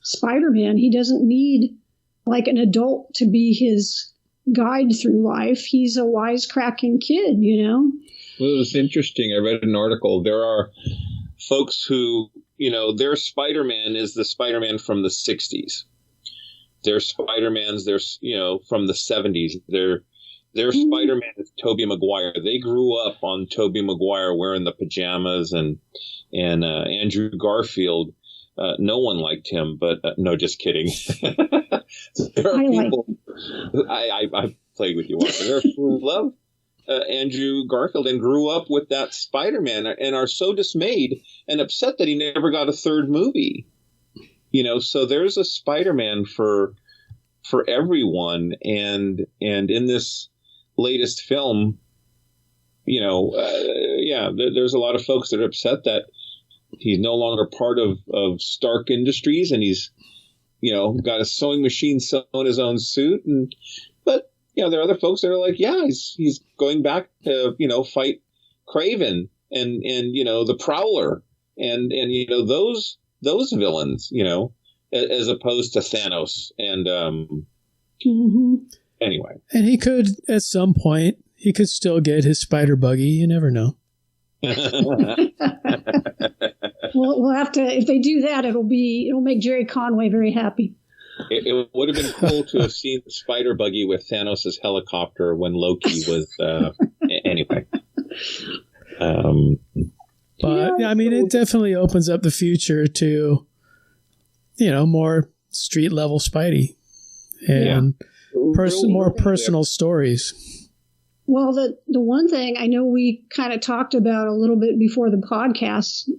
Spider-Man. He doesn't need like an adult to be his guide through life. He's a wisecracking kid, Well, it's interesting. I read an article. There are folks who, their Spider-Man is the Spider-Man from the 60s. Their Spider-Man's, from the 70s. Their Spider-Man is Tobey Maguire. They grew up on Tobey Maguire wearing the pajamas, and Andrew Garfield. No one liked him, but no, just kidding. There are people. I played with you, Walker. There are people who love Andrew Garfield and grew up with that Spider-Man and are so dismayed and upset that he never got a third movie. So there's a Spider-Man for everyone, and in this latest film, there's a lot of folks that are upset that he's no longer part of Stark Industries, and he's, got a sewing machine sewing his own suit. But there are other folks that are like, he's going back to, fight Kraven and the Prowler and those villains, as opposed to Thanos. And anyway. And he could, at some point, still get his spider buggy. You never know. We'll have to, if they do that, it'll make Jerry Conway very happy. It would have been cool to have seen the spider buggy with Thanos' helicopter when Loki was, anyway. But it definitely opens up the future to, more street level Spidey and more personal stories. Well, the one thing I know we kind of talked about a little bit before the podcast,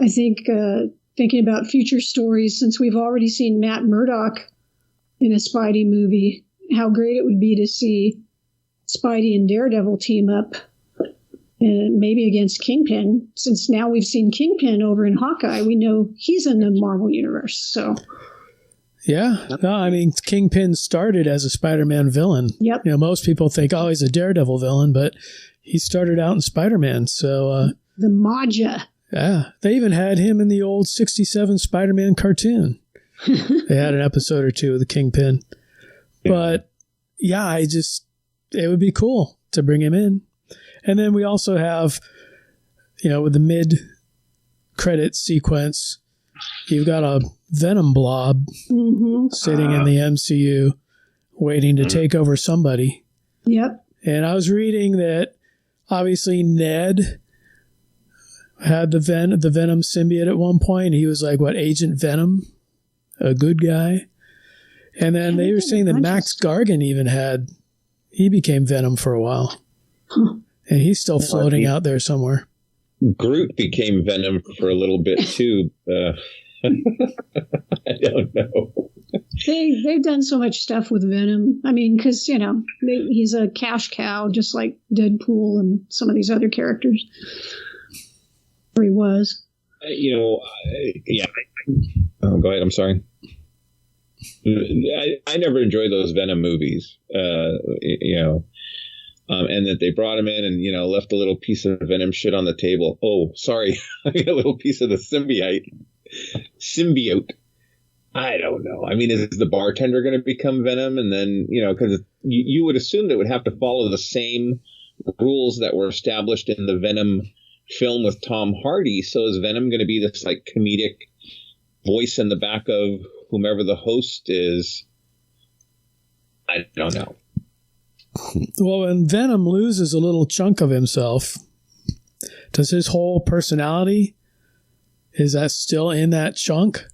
I think thinking about future stories, since we've already seen Matt Murdock in a Spidey movie, how great it would be to see Spidey and Daredevil team up, and maybe against Kingpin. Since now we've seen Kingpin over in Hawkeye, we know he's in the Marvel Universe, so... Yeah. No, Kingpin started as a Spider-Man villain. Yep. Most people think, he's a Daredevil villain, but he started out in Spider-Man. So the Maja. Yeah. They even had him in the old 1967 Spider-Man cartoon. They had an episode or two of the Kingpin. Yeah. But it would be cool to bring him in. And then we also have, with the mid-credit sequence, you've got a Venom blob sitting in the MCU waiting to take over somebody. Yep. And I was reading that obviously Ned had the Venom symbiote at one point. He was like, Agent Venom? A good guy? And then they were saying that Max Gargan he became Venom for a while. Huh. And he's still floating out there somewhere. Groot became Venom for a little bit too. I don't know. They've done so much stuff with Venom. I mean, because, he's a cash cow, just like Deadpool and some of these other characters. Or he was. Yeah. Oh, go ahead. I'm sorry. I never enjoyed those Venom movies, and that they brought him in and, left a little piece of Venom shit on the table. Oh, sorry. A little piece of the symbiote. I don't know. I mean, is the bartender going to become Venom? And then, because you would assume that it would have to follow the same rules that were established in the Venom film with Tom Hardy. So is Venom going to be this like comedic voice in the back of whomever the host is? I don't know. Well, when Venom loses a little chunk of himself, does his whole personality, is that still in that chunk?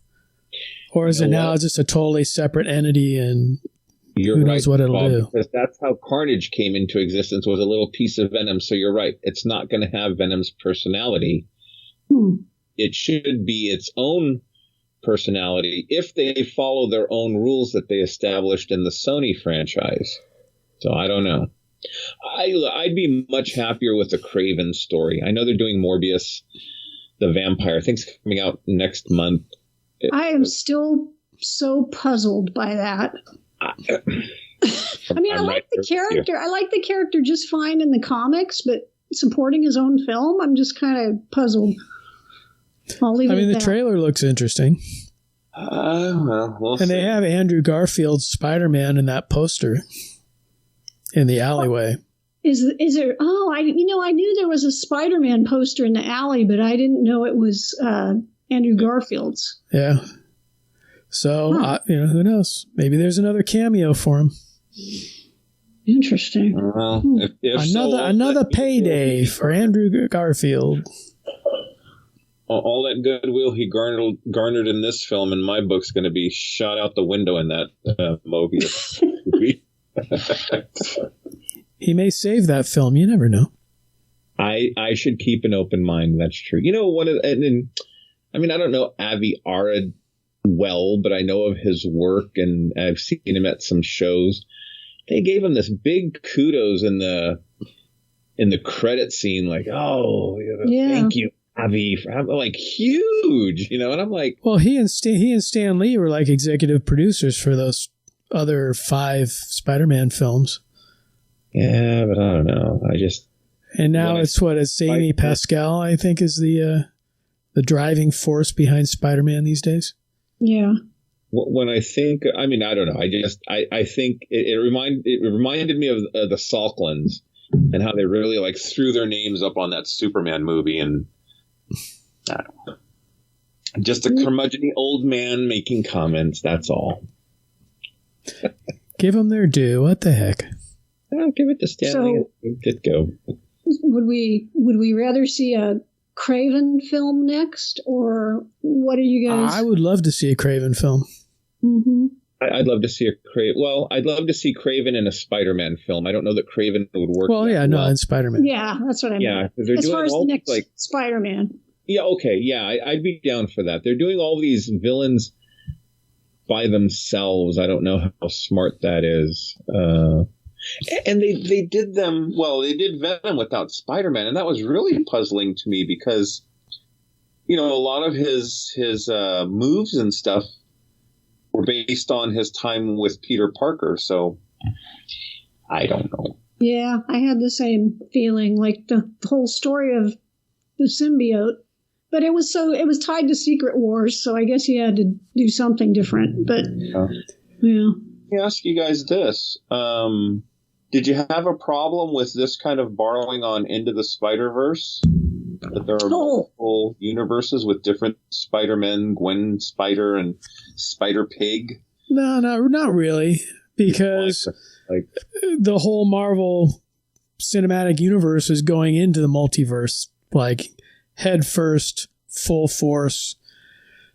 Or is it now just a totally separate entity and who knows what it'll do? Because that's how Carnage came into existence, was a little piece of Venom. So you're right. It's not going to have Venom's personality. It should be its own personality if they follow their own rules that they established in the Sony franchise. So I don't know. I'd be much happier with the Craven story. I know they're doing Morbius, the vampire. I think it's coming out next month. I am still so puzzled by that. I mean, I like the character. I like the character just fine in the comics, but supporting his own film, I'm just kind of puzzled. I'll leave it at that. The trailer looks interesting. We'll see. And they have Andrew Garfield's Spider-Man in that poster in the alleyway. Is there? Oh, I knew there was a Spider-Man poster in the alley, but I didn't know it was Andrew Garfield's. Yeah. So who knows? Maybe there's another cameo for him. Interesting. Another payday for Andrew Garfield. All that goodwill he garnered in this film, in my book's going to be shot out the window in that Mobius movie. He may save that film. You never know. I should keep an open mind. That's true. I don't know Avi Arad well, but I know of his work and I've seen him at some shows. They gave him this big kudos in the credit scene, like, thank you, Avi, like huge, and I'm like, well, he and Stan Lee were like executive producers for those other 5 Spider-Man films. Yeah, but I don't know. And now it's Amy Pascal, I think, is the driving force behind Spider-Man these days. Yeah. When I think, I don't know. I think it reminded me of the Salklands and how they really like threw their names up on that Superman movie, and I don't know. Just a curmudgeon old man making comments. That's all. Give them their due. What the heck? I'll give it to Stanley. Let go. Would we rather see a Craven film next, or what are you guys? I would love to see a Craven film. Mm-hmm. I'd love to see I'd love to see Craven in a Spider-Man film. I don't know that Craven would work. Well, yeah, no, in Spider-Man. Yeah, that's what I mean. Yeah, as far as the next Spider-Man. Yeah, okay, yeah, I'd be down for that. They're doing all these villains by themselves. I don't know how smart that is. And they did them, they did Venom without Spider-Man, and that was really puzzling to me because, a lot of his moves and stuff were based on his time with Peter Parker, so I don't know. Yeah, I had the same feeling, like the whole story of the symbiote, but it was tied to Secret Wars, so I guess he had to do something different, but yeah. Let me ask you guys this. Did you have a problem with this kind of borrowing on Into the Spider-Verse? that there are multiple universes with different Spider-Men, Gwen Spider, and Spider-Pig? No, not really, because the whole Marvel cinematic universe is going into the multiverse, like head first, full force.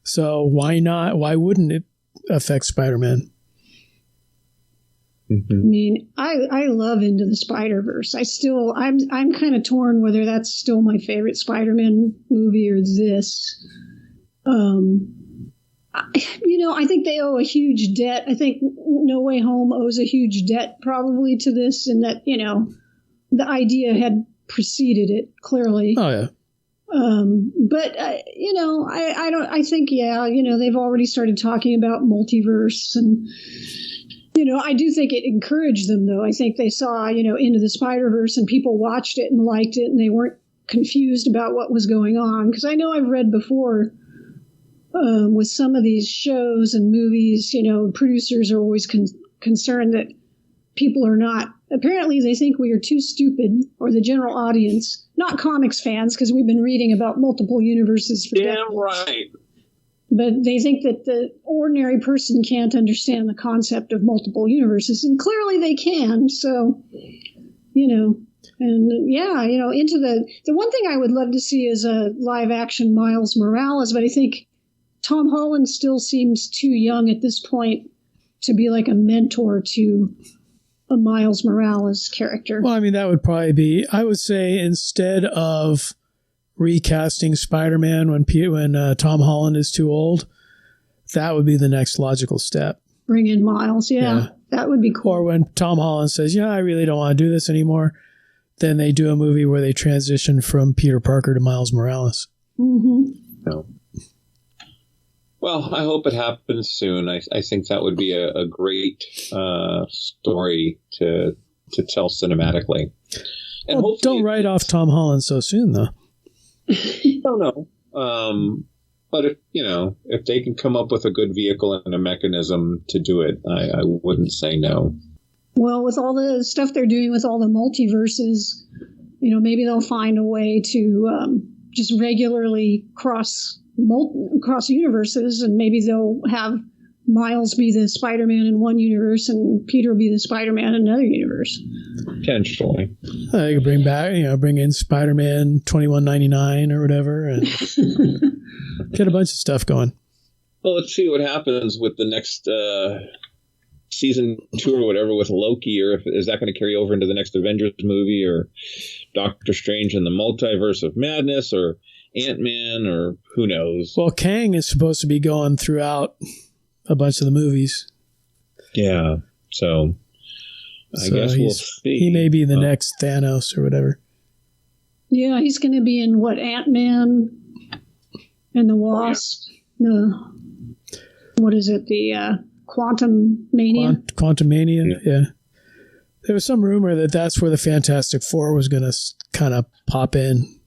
So why not? Why wouldn't it affect Spider-Man? I mean, I love Into the Spider-Verse. I'm kind of torn whether that's still my favorite Spider-Man movie or this. I think they owe a huge debt. I think No Way Home owes a huge debt probably to this, and that, the idea had preceded it clearly. Oh yeah. But I think they've already started talking about multiverse, and I do think it encouraged them, though. I think they saw Into the Spider-Verse and people watched it and liked it, and they weren't confused about what was going on. Because I know I've read before with some of these shows and movies, producers are always concerned that people are not. Apparently, they think we are too stupid, or the general audience, not comics fans, because we've been reading about multiple universes for decades. Right. But they think that the ordinary person can't understand the concept of multiple universes, and clearly they can. So, into the one thing I would love to see is a live action Miles Morales, but I think Tom Holland still seems too young at this point to be like a mentor to a Miles Morales character. Well, I mean, that would probably be, I would say, instead of recasting Spider-Man when Tom Holland is too old, that would be the next logical step. Bring in Miles, yeah. That would be cool. Or when Tom Holland says, I really don't want to do this anymore, then they do a movie where they transition from Peter Parker to Miles Morales. Mm-hmm. No. Well, I hope it happens soon. I think that would be a great story to tell cinematically. And well, don't write off Tom Holland so soon, though. No. But if they can come up with a good vehicle and a mechanism to do it, I wouldn't say no. Well, with all the stuff they're doing with all the multiverses, maybe they'll find a way to just regularly cross universes, and maybe they'll have Miles be the Spider-Man in one universe and Peter be the Spider-Man in another universe. Potentially. You could bring in Spider-Man 2199 or whatever, and get a bunch of stuff going. Well, let's see what happens with the next season 2 or whatever with Loki, or is that going to carry over into the next Avengers movie, or Doctor Strange in the Multiverse of Madness, or Ant-Man, or who knows. Well, Kang is supposed to be going throughout a bunch of the movies. Yeah, so I guess we'll see. He may be the next Thanos or whatever. Yeah, he's going to be in Ant-Man and the Wasp. What is it? The Quantum Mania? Quantum Mania, yeah. There was some rumor that that's where the Fantastic Four was going to kind of pop in.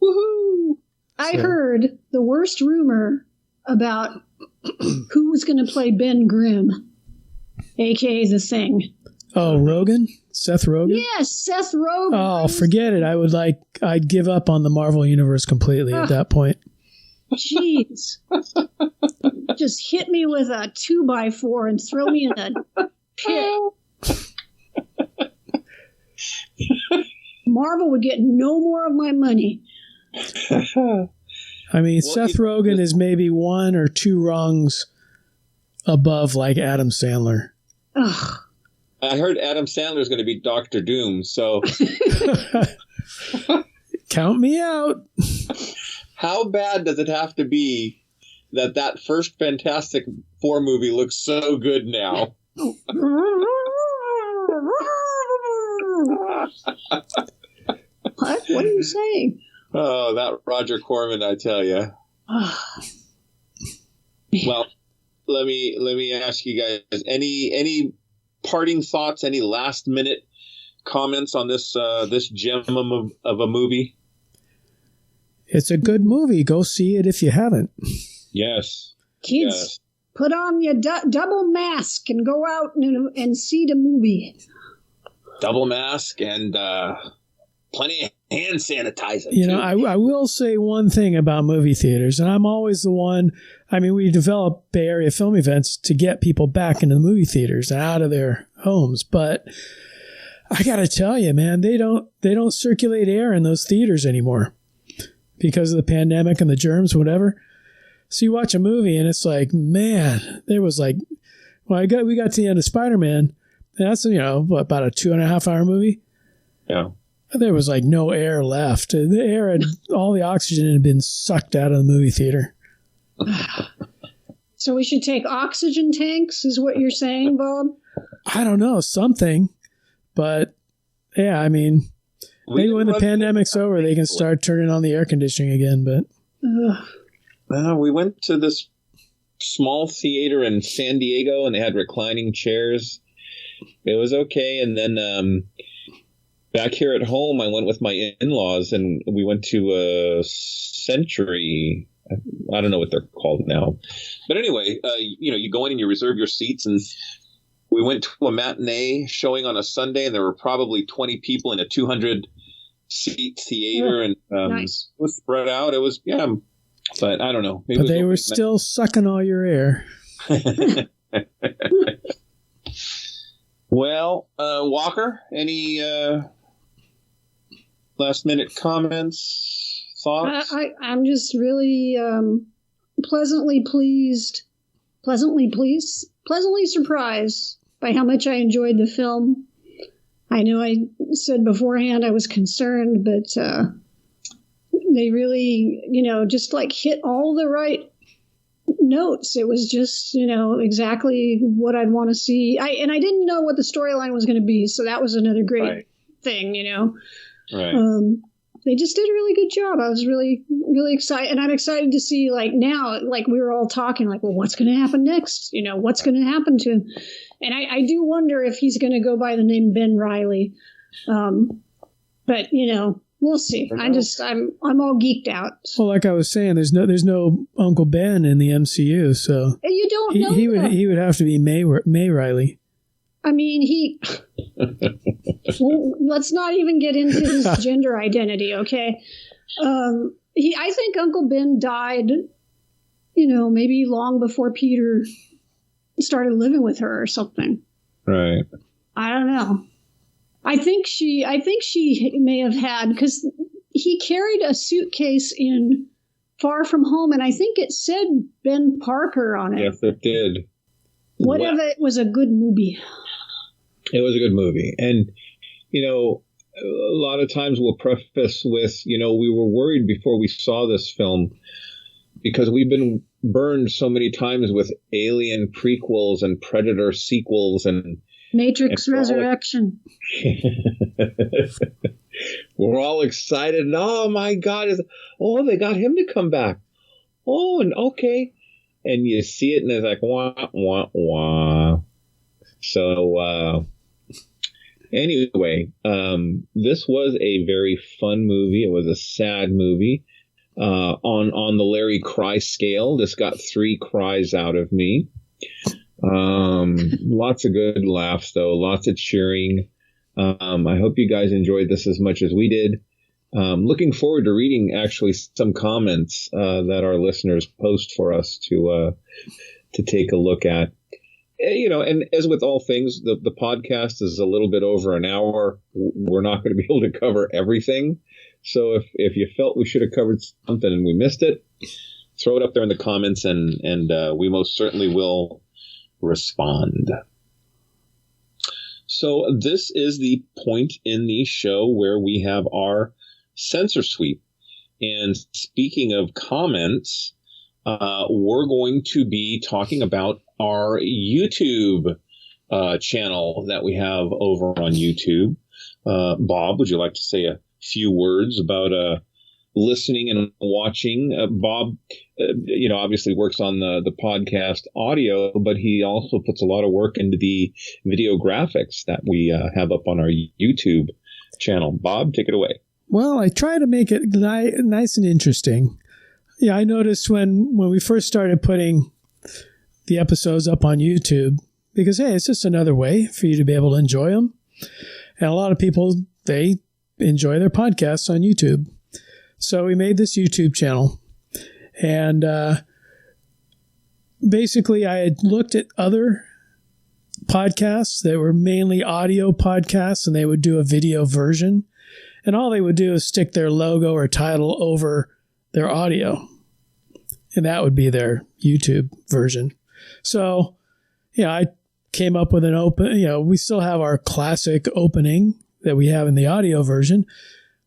Woohoo! I heard the worst rumor about who was going to play Ben Grimm, a.k.a. The Thing. Oh, Rogen? Seth Rogen? Yes, Seth Rogen. Oh, forget it. I'd give up on the Marvel Universe completely at that point. Jeez. Just hit me with a 2x4 and throw me in a pit. Marvel would get no more of my money. I mean, Seth Rogen is maybe 1 or 2 rungs above like Adam Sandler. Ugh. I heard Adam Sandler is going to be Dr. Doom, so count me out. How bad does it have to be that first Fantastic Four movie looks so good now? What? What are you saying? Oh, that Roger Corman, I tell you. Well, let me ask you guys, any parting thoughts, any last minute comments on this gem of a movie? It's a good movie. Go see it if you haven't. Yes. Kids, put on your double mask and go out and see the movie. Double mask and plenty of And sanitize them. You know, I will say one thing about movie theaters, and I'm always the one. I mean, we develop Bay Area film events to get people back into the movie theaters and out of their homes, but I got to tell you, man, they don't circulate air in those theaters anymore because of the pandemic and the germs, whatever. So you watch a movie and it's like, man, there was like, we got to the end of Spider-Man. And that's, about a 2.5 hour movie. Yeah. There was like no air left. The air had, all the oxygen had been sucked out of the movie theater. So we should take oxygen tanks, is what you're saying, Bob? I don't know, something. But yeah, I mean, maybe when the pandemic's over, they can start turning on the air conditioning again. But we went to this small theater in San Diego, and they had reclining chairs. It was okay. And then back here at home, I went with my in-laws, and we went to a Century. I don't know what they're called now. But anyway, you go in and you reserve your seats, and we went to a matinee showing on a Sunday, and there were probably 20 people in a 200-seat theater, and nice. It was spread out. It was, but I don't know. Maybe but they were still sucking all your air. Well, Walker, any last-minute comments, thoughts? I'm just really pleasantly surprised by how much I enjoyed the film. I know I said beforehand I was concerned, but they really, just like hit all the right notes. It was just, exactly what I'd want to see. I didn't know what the storyline was going to be, so that was another great thing, Right. They just did a really good job. I was really, really excited. And I'm excited to see, now, we were all talking, well, what's going to happen next? What's going to happen to him? And I do wonder if he's going to go by the name Ben Reilly. But, we'll see. I'm all geeked out. Well, like I was saying, there's no Uncle Ben in the MCU, so you don't know. He would have to be May Reilly. I mean, well, let's not even get into his gender identity, okay? I think Uncle Ben died, maybe long before Peter started living with her or something. Right. I don't know. I think she may have had, because he carried a suitcase in Far From Home, and I think it said Ben Parker on it. Yes, it did. What if it was a good movie? It was a good movie. And, a lot of times we'll preface with, we were worried before we saw this film because we've been burned so many times with Alien prequels and Predator sequels and Matrix Resurrection. We're all excited. And, oh, my God. They got him to come back. Oh, and okay. And you see it and it's like, wah, wah, wah. So, anyway, this was a very fun movie. It was a sad movie. On the Larry cry scale, this got 3 cries out of me. Lots of good laughs, though. Lots of cheering. I hope you guys enjoyed this as much as we did. Looking forward to reading actually some comments that our listeners post for us to take a look at. And as with all things, the podcast is a little bit over an hour. We're not going to be able to cover everything. So if you felt we should have covered something and we missed it, throw it up there in the comments and we most certainly will respond. So this is the point in the show where we have our censor sweep. And speaking of comments, we're going to be talking about our YouTube channel that we have over on YouTube. Bob, would you like to say a few words about listening and watching? Bob, obviously works on the podcast audio, but he also puts a lot of work into the video graphics that we have up on our YouTube channel. Bob, take it away. Well, I try to make it nice and interesting. Yeah, I noticed when we first started putting the episodes up on YouTube, because, hey, it's just another way for you to be able to enjoy them. And a lot of people, they enjoy their podcasts on YouTube. So we made this YouTube channel. And basically, I had looked at other podcasts that were mainly audio podcasts, and they would do a video version. And all they would do is stick their logo or title over their audio. And that would be their YouTube version. So, I came up with an we still have our classic opening that we have in the audio version,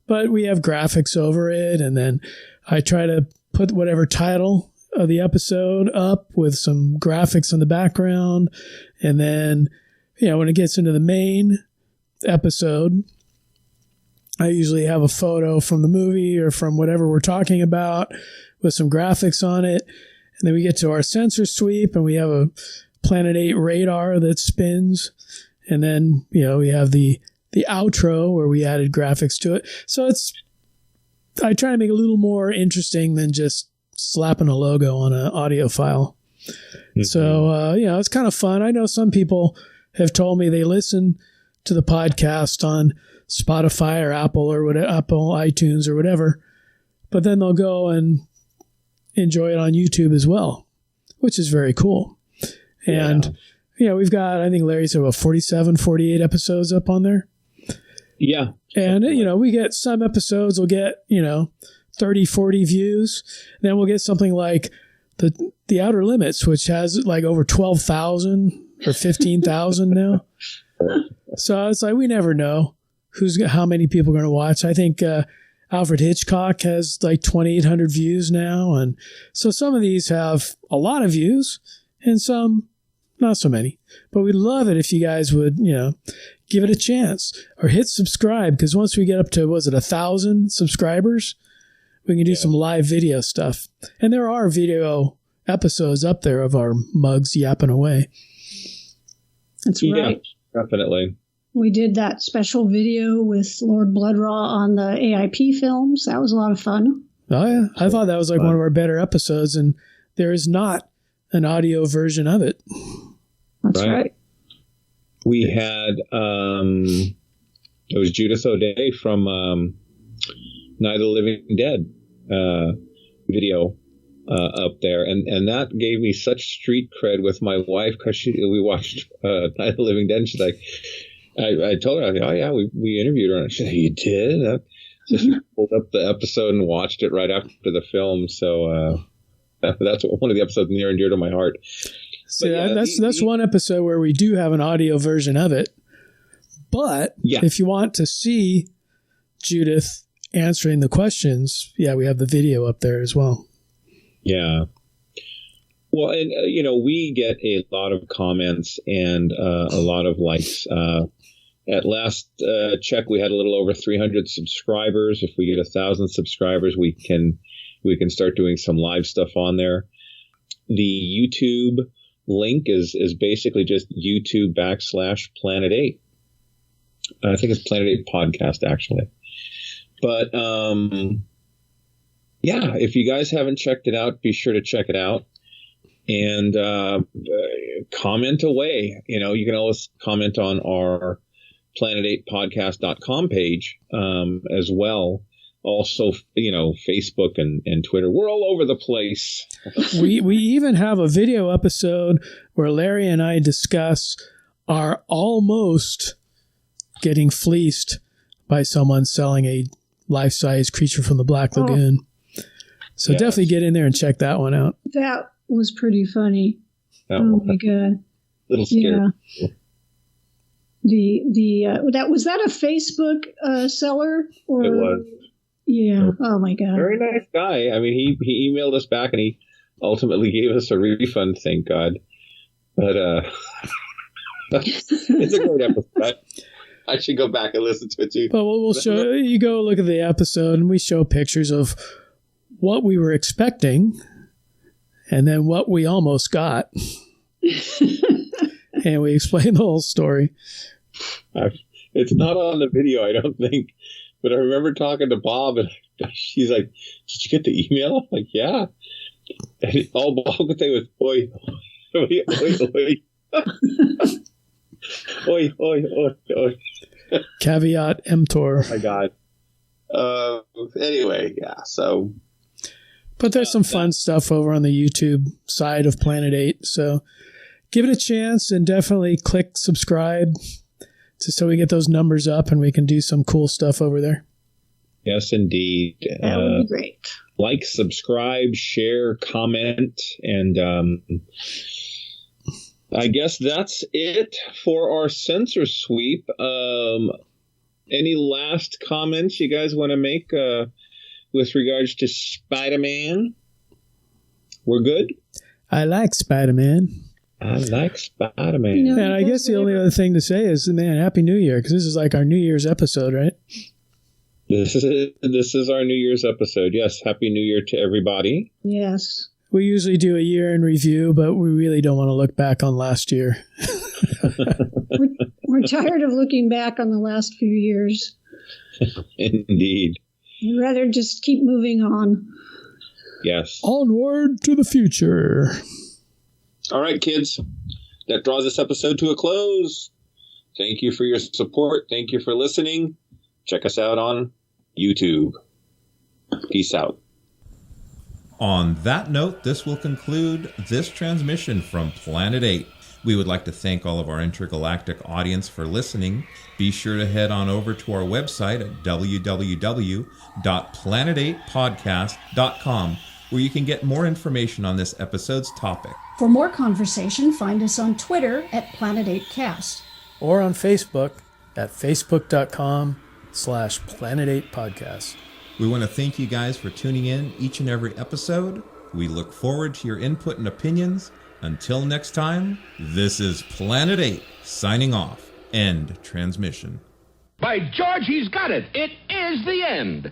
but we have graphics over it. And then I try to put whatever title of the episode up with some graphics in the background. And then, when it gets into the main episode, I usually have a photo from the movie or from whatever we're talking about with some graphics on it. And then we get to our sensor sweep, and we have a Planet 8 radar that spins. And then, we have the outro where we added graphics to it. So I try to make it a little more interesting than just slapping a logo on an audio file. Mm-hmm. So, it's kind of fun. I know some people have told me they listen to the podcast on Spotify or Apple or whatever, Apple iTunes or whatever, but then they'll go and enjoy it on YouTube as well, which is very cool. And, we've got, I think Larry said, about 47, 48 episodes up on there. Yeah. And, we get some episodes will get, 30, 40 views. Then we'll get something like the Outer Limits, which has like over 12,000 or 15,000 now. So it's like, we never know how many people are going to watch. I think Alfred Hitchcock has like 2,800 views now. And so some of these have a lot of views and some not so many. But we'd love it if you guys would, give it a chance or hit subscribe, because once we get up to, 1,000 subscribers, we can do some live video stuff. And there are video episodes up there of our mugs yapping away. That's right. Yeah, definitely. We did that special video with Lord Bloodraw on the AIP films. That was a lot of fun. Oh, yeah. I thought that was like one of our better episodes, and there is not an audio version of it. That's right. We had, it was Judith O'Day from Night of the Living Dead video up there. And that gave me such street cred with my wife, because we watched Night of the Living Dead, and she's like, I told her, oh yeah, we interviewed her. And she said, you did? So she pulled up the episode and watched it right after the film. So that's one of the episodes near and dear to my heart. So that's one episode where we do have an audio version of it. But if you want to see Judith answering the questions, we have the video up there as well. Yeah. Well, and, we get a lot of comments and a lot of likes. At last check, we had a little over 300 subscribers. If we get 1,000 subscribers, we can start doing some live stuff on there. The YouTube link is basically just YouTube.com/Planet 8. I think it's Planet 8 Podcast, actually. But, if you guys haven't checked it out, be sure to check it out. And comment away. You can always comment on our planet8podcast.com page as well. Also, Facebook and Twitter. We're all over the place. we even have a video episode where Larry and I discuss our almost getting fleeced by someone selling a life-size creature from the Black Lagoon. So definitely get in there and check that one out. That was pretty funny. Oh my god! Little scary. Yeah. Was that a Facebook seller? Or? It was. Yeah. Oh my god. Very nice guy. I mean, he emailed us back and he ultimately gave us a refund. Thank God. But it's a great episode. I should go back and listen to it too. But we'll show you. Go look at the episode and we show pictures of what we were expecting. And then what we almost got. And we explain the whole story. It's not on the video, I don't think. But I remember talking to Bob, and she's like, did you get the email? I'm like, yeah. And all Bob could say was, oi, oi, oi, oi. Oi, oi, oi, oi. Caveat emptor. Oh, my God. Anyway, yeah, so. But there's some fun stuff over on the YouTube side of Planet 8, so give it a chance and definitely click subscribe so we get those numbers up and we can do some cool stuff over there. Yes, indeed. That would be great. Like, subscribe, share, comment, and I guess that's it for our censor sweep. Any last comments you guys want to make with regards to Spider-Man? We're good? I like Spider-Man. I like Spider-Man. You know, and I guess the only other thing to say is, man, Happy New Year, because this is like our New Year's episode, right? This is our New Year's episode. Yes, Happy New Year to everybody. Yes. We usually do a year in review, but we really don't want to look back on last year. We're tired of looking back on the last few years. Indeed. We'd rather just keep moving on. Yes. Onward to the future. All right, kids. That draws this episode to a close. Thank you for your support. Thank you for listening. Check us out on YouTube. Peace out. On that note, this will conclude this transmission from Planet 8. We would like to thank all of our intergalactic audience for listening. Be sure to head on over to our website at www.planet8podcast.com, where you can get more information on this episode's topic. For more conversation, find us on Twitter at Planet8Cast. Or on Facebook at facebook.com/Planet8Podcast. We want to thank you guys for tuning in each and every episode. We look forward to your input and opinions. Until next time, this is Planet 8 signing off. End transmission. By George, he's got it. It is the end.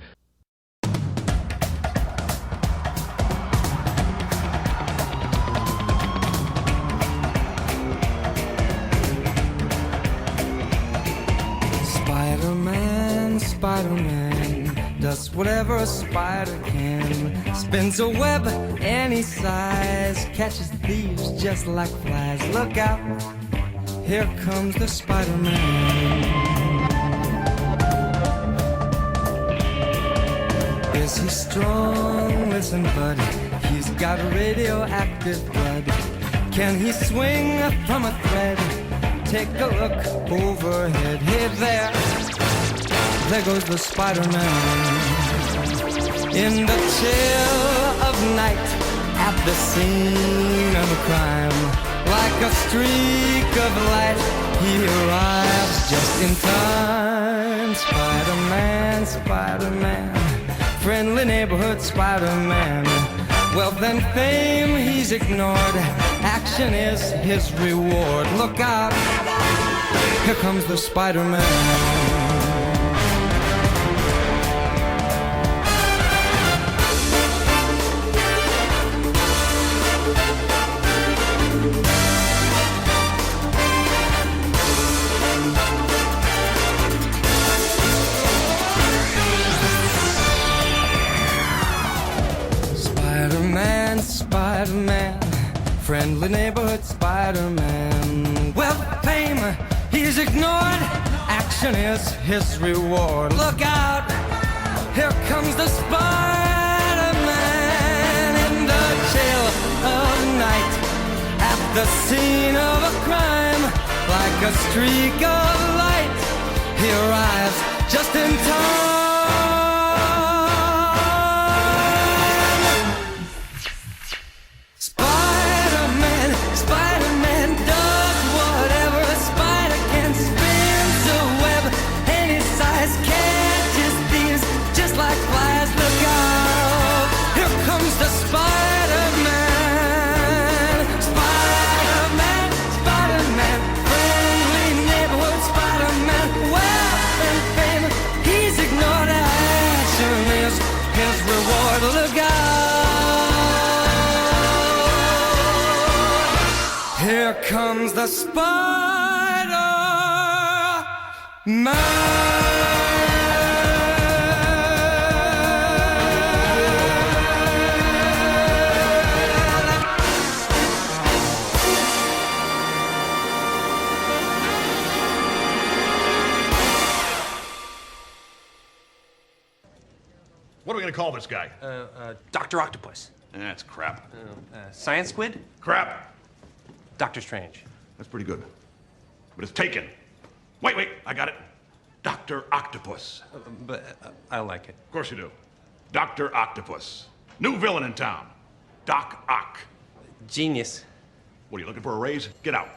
Spider-Man, Spider-Man does whatever a spider can. Spins a web any size, catches thieves just like flies. Look out, here comes the Spider-Man. Is he strong? Listen, buddy, he's got radioactive blood. Can he swing from a thread? Take a look overhead. Hey there goes the Spider-Man. In the chill of night, at the scene of a crime, like a streak of light, he arrives just in time. Spider-Man, Spider-Man, friendly neighborhood Spider-Man. Wealth and fame he's ignored, action is his reward. Look out, here comes the Spider-Man. Spider-Man, friendly neighborhood Spider-Man. Well, fame, he's ignored. Action is his reward. Look out, here comes the Spider-Man. In the chill of night, at the scene of a crime, like a streak of light, he arrives just in time. Look out, here comes the Spider-Man. gonna call this guy? Dr. Octopus. That's crap. Science Squid? Crap. Doctor Strange. That's pretty good. But it's taken. Wait, I got it. Dr. Octopus. But I like it. Of course you do. Dr. Octopus. New villain in town. Doc Ock. Genius. What, are you looking for a raise? Get out.